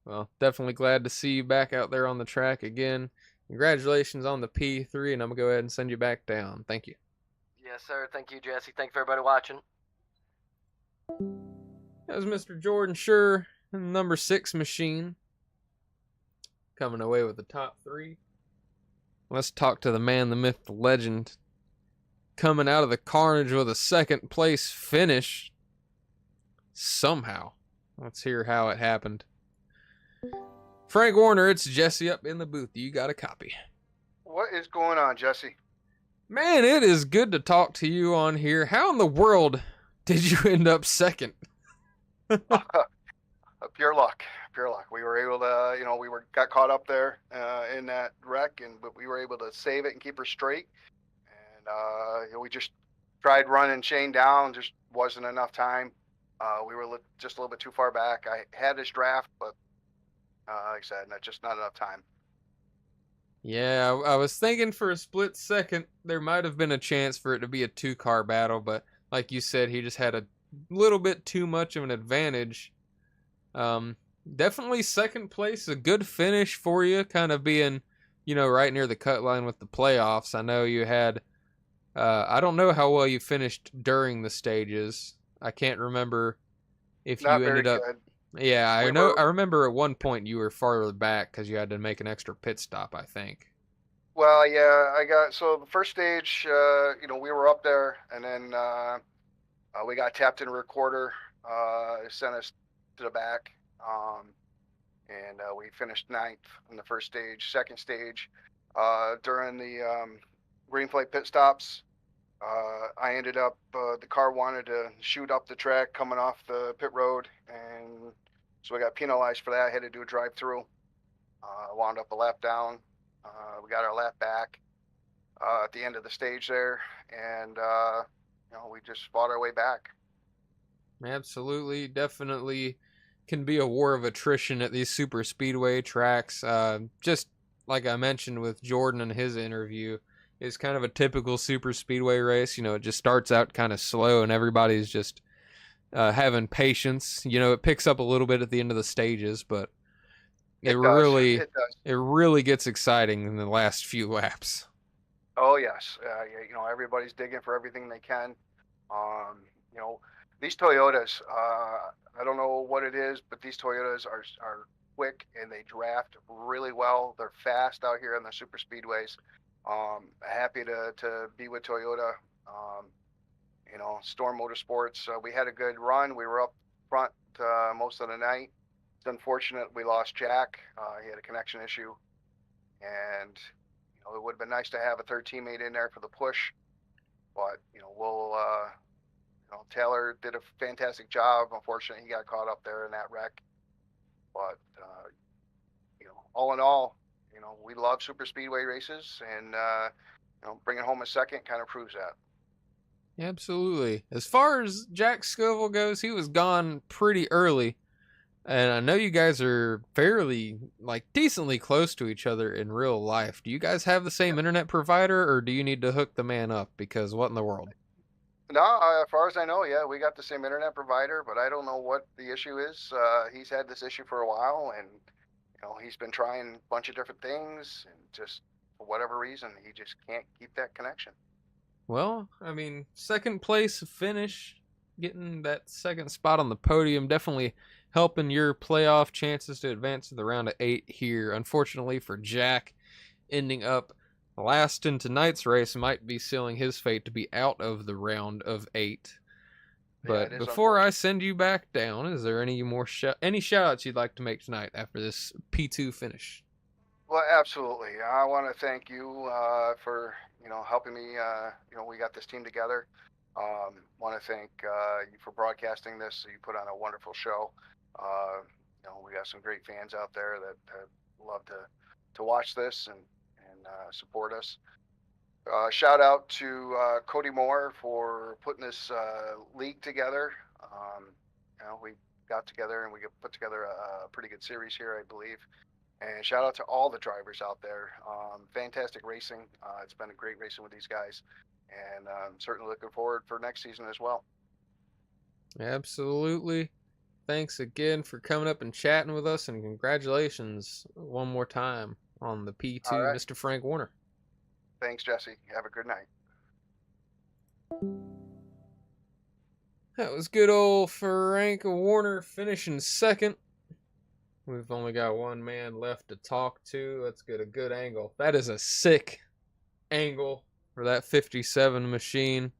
Well, definitely glad to see you back out there on the track again. Congratulations on the P3, and I'm going to go ahead and send you back down. Thank you. Yes, sir. Thank you, Jesse. Thank you for everybody watching. That was Mr. Jordan Sure, number 6 machine, coming away with the top 3. Let's talk to the man, the myth, the legend, coming out of the carnage with a 2nd place finish somehow. Let's hear how it happened. Frank Warner, it's Jesse up in the booth. You got a copy. What is going on, Jesse? Man, it is good to talk to you on here. How in the world did you end up second? Pure luck, pure luck. We were able to, got caught up there in that wreck, but we were able to save it and keep her straight. And we just tried running Shane down, just wasn't enough time. We were just a little bit too far back. I had his draft, but like I said, just not enough time. Yeah, I was thinking for a split second there might have been a chance for it to be a 2-car battle, but like you said, he just had a little bit too much of an advantage. Definitely second place, a good finish for you, kind of being, right near the cut line with the playoffs. I know you had, I don't know how well you finished during the stages. I can't remember if Not you very ended up. good. Yeah, I We know. were- I remember at one point you were farther back because you had to make an extra pit stop, I think. Well, yeah, so the first stage, we were up there, and then we got tapped in a recorder, sent us to the back, and we finished 9th in the first stage. Second stage, during the green flag pit stops, I ended up, the car wanted to shoot up the track coming off the pit road, and so we got penalized for that. I had to do a drive-through. Wound up a lap down. We got our lap back at the end of the stage there, and we just fought our way back. Absolutely, definitely can be a war of attrition at these super speedway tracks. Just like I mentioned with Jordan in his interview, it's kind of a typical super speedway race. It just starts out kind of slow and everybody's just having patience. It picks up a little bit at the end of the stages, but it does. really gets exciting in the last few laps. Oh yes, everybody's digging for everything they can. These Toyotas, I don't know what it is, but these Toyotas are quick and they draft really well. They're fast out here on the super speedways. Happy to be with Toyota. Storm Motorsports. We had a good run. We were up front most of the night. It's unfortunate we lost Jack. He had a connection issue, and it would have been nice to have a third teammate in there for the push. But we'll. Taylor did a fantastic job. Unfortunately, he got caught up there in that wreck. But all in all, we love super speedway races, and bringing home a second kind of proves that. Absolutely. As far as Jack Scoville goes, he was gone pretty early. And I know you guys are fairly, decently close to each other in real life. Do you guys have the same internet provider, or do you need to hook the man up? Because what in the world? No, as far as I know, yeah, we got the same internet provider, but I don't know what the issue is. He's had this issue for a while, and he's been trying a bunch of different things, and just for whatever reason, he just can't keep that connection. Well, second place finish, getting that second spot on the podium, definitely helping your playoff chances to advance to the round of 8 here. Unfortunately for Jack, ending up last in tonight's race might be sealing his fate to be out of the round of 8. But before I send you back down, is there any more any shout-outs you'd like to make tonight after this P2 finish? Well, absolutely. I want to thank you for helping me. We got this team together. Want to thank you for broadcasting this. You put on a wonderful show. We got some great fans out there that love to watch this and support us. Shout out to Cody Moore for putting this league together. We got together and we put together a pretty good series here, I believe. And shout out to all the drivers out there. Fantastic racing. It's been a great racing with these guys. And I'm certainly looking forward for next season as well. Absolutely. Thanks again for coming up and chatting with us, and congratulations one more time on the P2, right. Mr. Frank Warner. Thanks, Jesse. Have a good night. That was good old Frank Warner finishing second. We've only got one man left to talk to. Let's get a good angle. That is a sick angle for that 57 machine.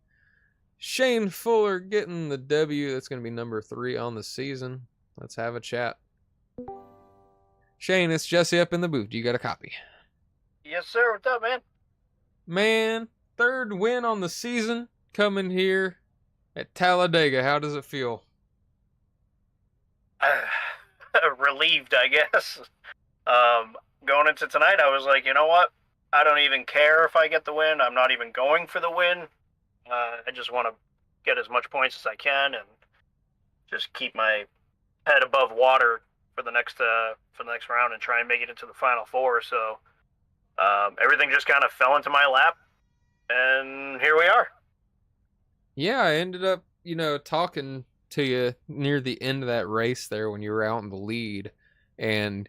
Shane Fuller getting the W. That's going to be number 3 on the season. Let's have a chat. Shane, it's Jesse up in the booth. Do you got a copy? Yes, sir. What's up, man? Man, third win on the season coming here at Talladega. How does it feel? Relieved, I guess. Going into tonight, I was like, you know what? I don't even care if I get the win. I'm not even going for the win. I just want to get as much points as I can and just keep my head above water for the next round and try and make it into the final four. So everything just kind of fell into my lap, and here we are. Yeah, I ended up, talking to you near the end of that race there when you were out in the lead. And,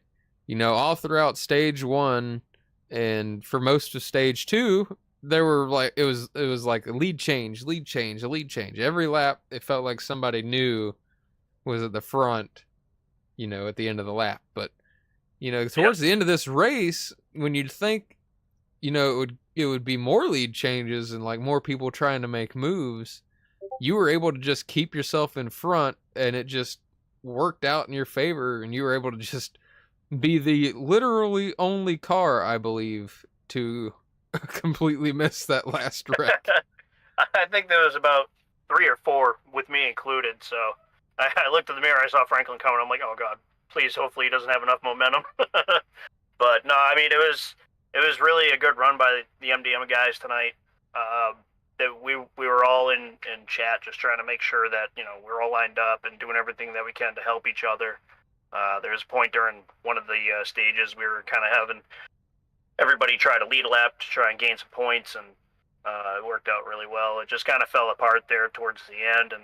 all throughout stage 1 and for most of stage 2, there were like, it was like a lead change. Every lap, it felt like somebody new was at the front, at the end of the lap. But, towards the end of this race, when you'd think, it would be more lead changes and like more people trying to make moves, you were able to just keep yourself in front, and it just worked out in your favor, and you were able to just be the literally only car, I believe, to completely miss that last wreck. I think there was about 3 or 4 with me included. So I looked in the mirror, I saw Franklin coming. I'm like, oh god, please, hopefully he doesn't have enough momentum. But no, I mean, it was really a good run by the MDM guys tonight. That we were all in chat just trying to make sure that we're all lined up and doing everything that we can to help each other. There was a point during one of the stages we were kind of having everybody try to lead a lap to try and gain some points, and it worked out really well. It just kind of fell apart there towards the end, and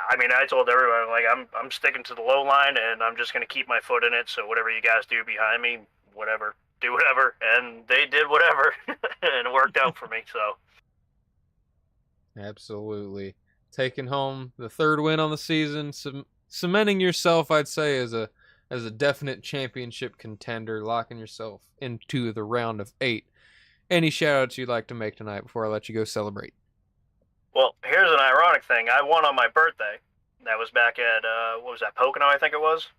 I mean, I told everyone, like, I'm sticking to the low line, and I'm just going to keep my foot in it, so whatever you guys do behind me, whatever, do whatever. And they did whatever, and it worked out for me, so. Absolutely. Taking home the third win on the season, cementing yourself, I'd say, as a definite championship contender, locking yourself into the round of 8. Any shout-outs you'd like to make tonight before I let you go celebrate? Well, here's an ironic thing. I won on my birthday. That was back at, what was that, Pocono, I think it was?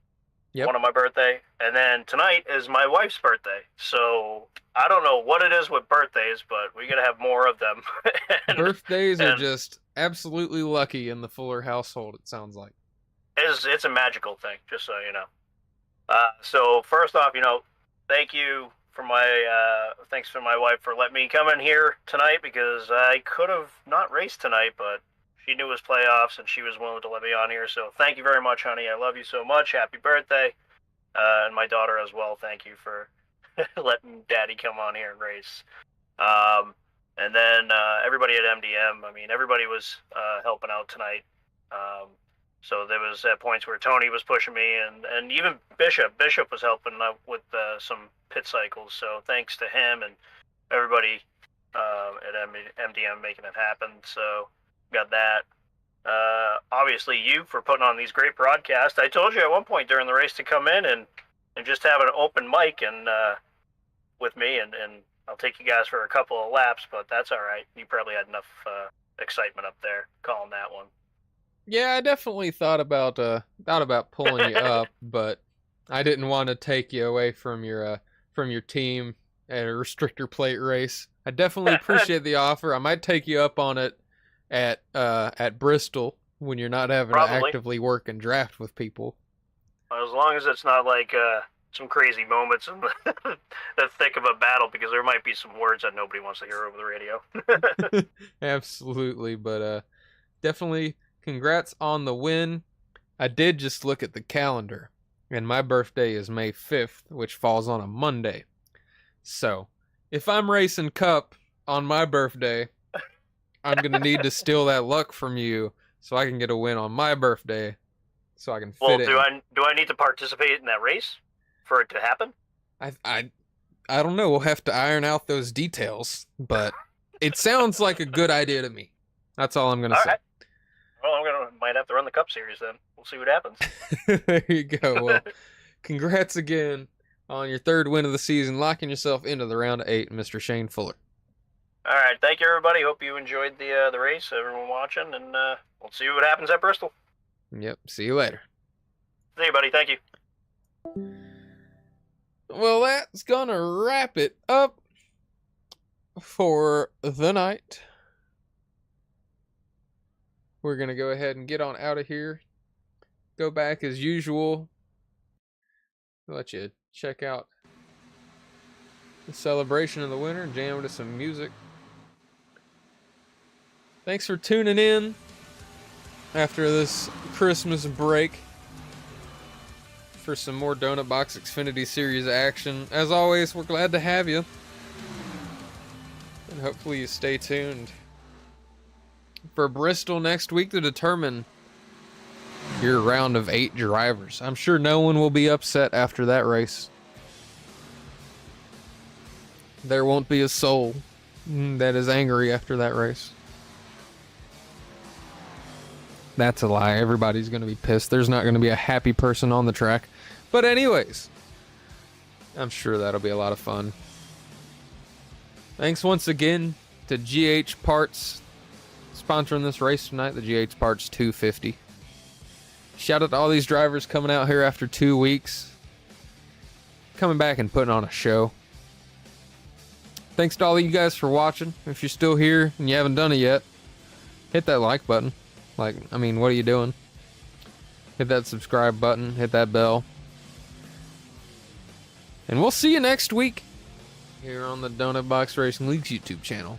Yep. One on my birthday. And then tonight is my wife's birthday. So I don't know what it is with birthdays, but we got to have more of them. Birthdays are just absolutely lucky in the Fuller household, it sounds like. It's a magical thing, just so you know. So first off, thank you for thanks for my wife for letting me come in here tonight, because I could have not raced tonight, but she knew it was playoffs and she was willing to let me on here. So thank you very much, honey. I love you so much. Happy birthday. And my daughter as well. Thank you for letting daddy come on here and race. And then everybody at MDM, I mean, everybody was helping out tonight. So there was points where Tony was pushing me, and even Bishop was helping out with some pit cycles. So thanks to him and everybody at MDM making it happen. So got that. Obviously you for putting on these great broadcasts. I told you at one point during the race to come in and just have an open mic and with me, and I'll take you guys for a couple of laps, but that's all right. You probably had enough excitement up there calling that one. Yeah, I definitely thought about pulling you up, but I didn't want to take you away from your team at a restrictor plate race. I definitely appreciate the offer. I might take you up on it at Bristol when you're not having to actively work and draft with people. As long as it's not like some crazy moments in the thick of a battle, because there might be some words that nobody wants to hear over the radio. Absolutely, but definitely congrats on the win. I did just look at the calendar, and my birthday is May 5th, which falls on a Monday. So, if I'm racing Cup on my birthday, I'm going to need to steal that luck from you so I can get a win on my birthday so I can fit in. Well, do I need to participate in that race for it to happen? I don't know. We'll have to iron out those details, but it sounds like a good idea to me. That's all I'm going to say. Right. Well, might have to run the Cup Series then. We'll see what happens. There you go. Well, congrats again on your third win of the season, locking yourself into the round of 8, Mr. Shane Fuller. All right, thank you, everybody. Hope you enjoyed the race, everyone watching, and we'll see what happens at Bristol. Yep, see you later. See you, buddy. Thank you. Well, that's gonna wrap it up for the night. We're going to go ahead and get on out of here. Go back as usual. I'll let you check out the celebration of the winter, jam to some music. Thanks for tuning in after this Christmas break for some more Donut Box Xfinity Series action. As always, we're glad to have you. And hopefully you stay tuned for Bristol next week to determine your round of 8 drivers. I'm sure no one will be upset after that race. There won't be a soul that is angry after that race. That's a lie. Everybody's going to be pissed. There's not going to be a happy person on the track. But anyways, I'm sure that'll be a lot of fun. Thanks once again to GH Parts sponsoring this race tonight, the GH Parts 250. Shout out to all these drivers coming out here after 2 weeks, coming back and putting on a show. Thanks to all of you guys for watching. If you're still here and you haven't done it yet, hit that like button. What are you doing? Hit that subscribe button, hit that bell. And we'll see you next week here on the Donut Box Racing League's YouTube channel.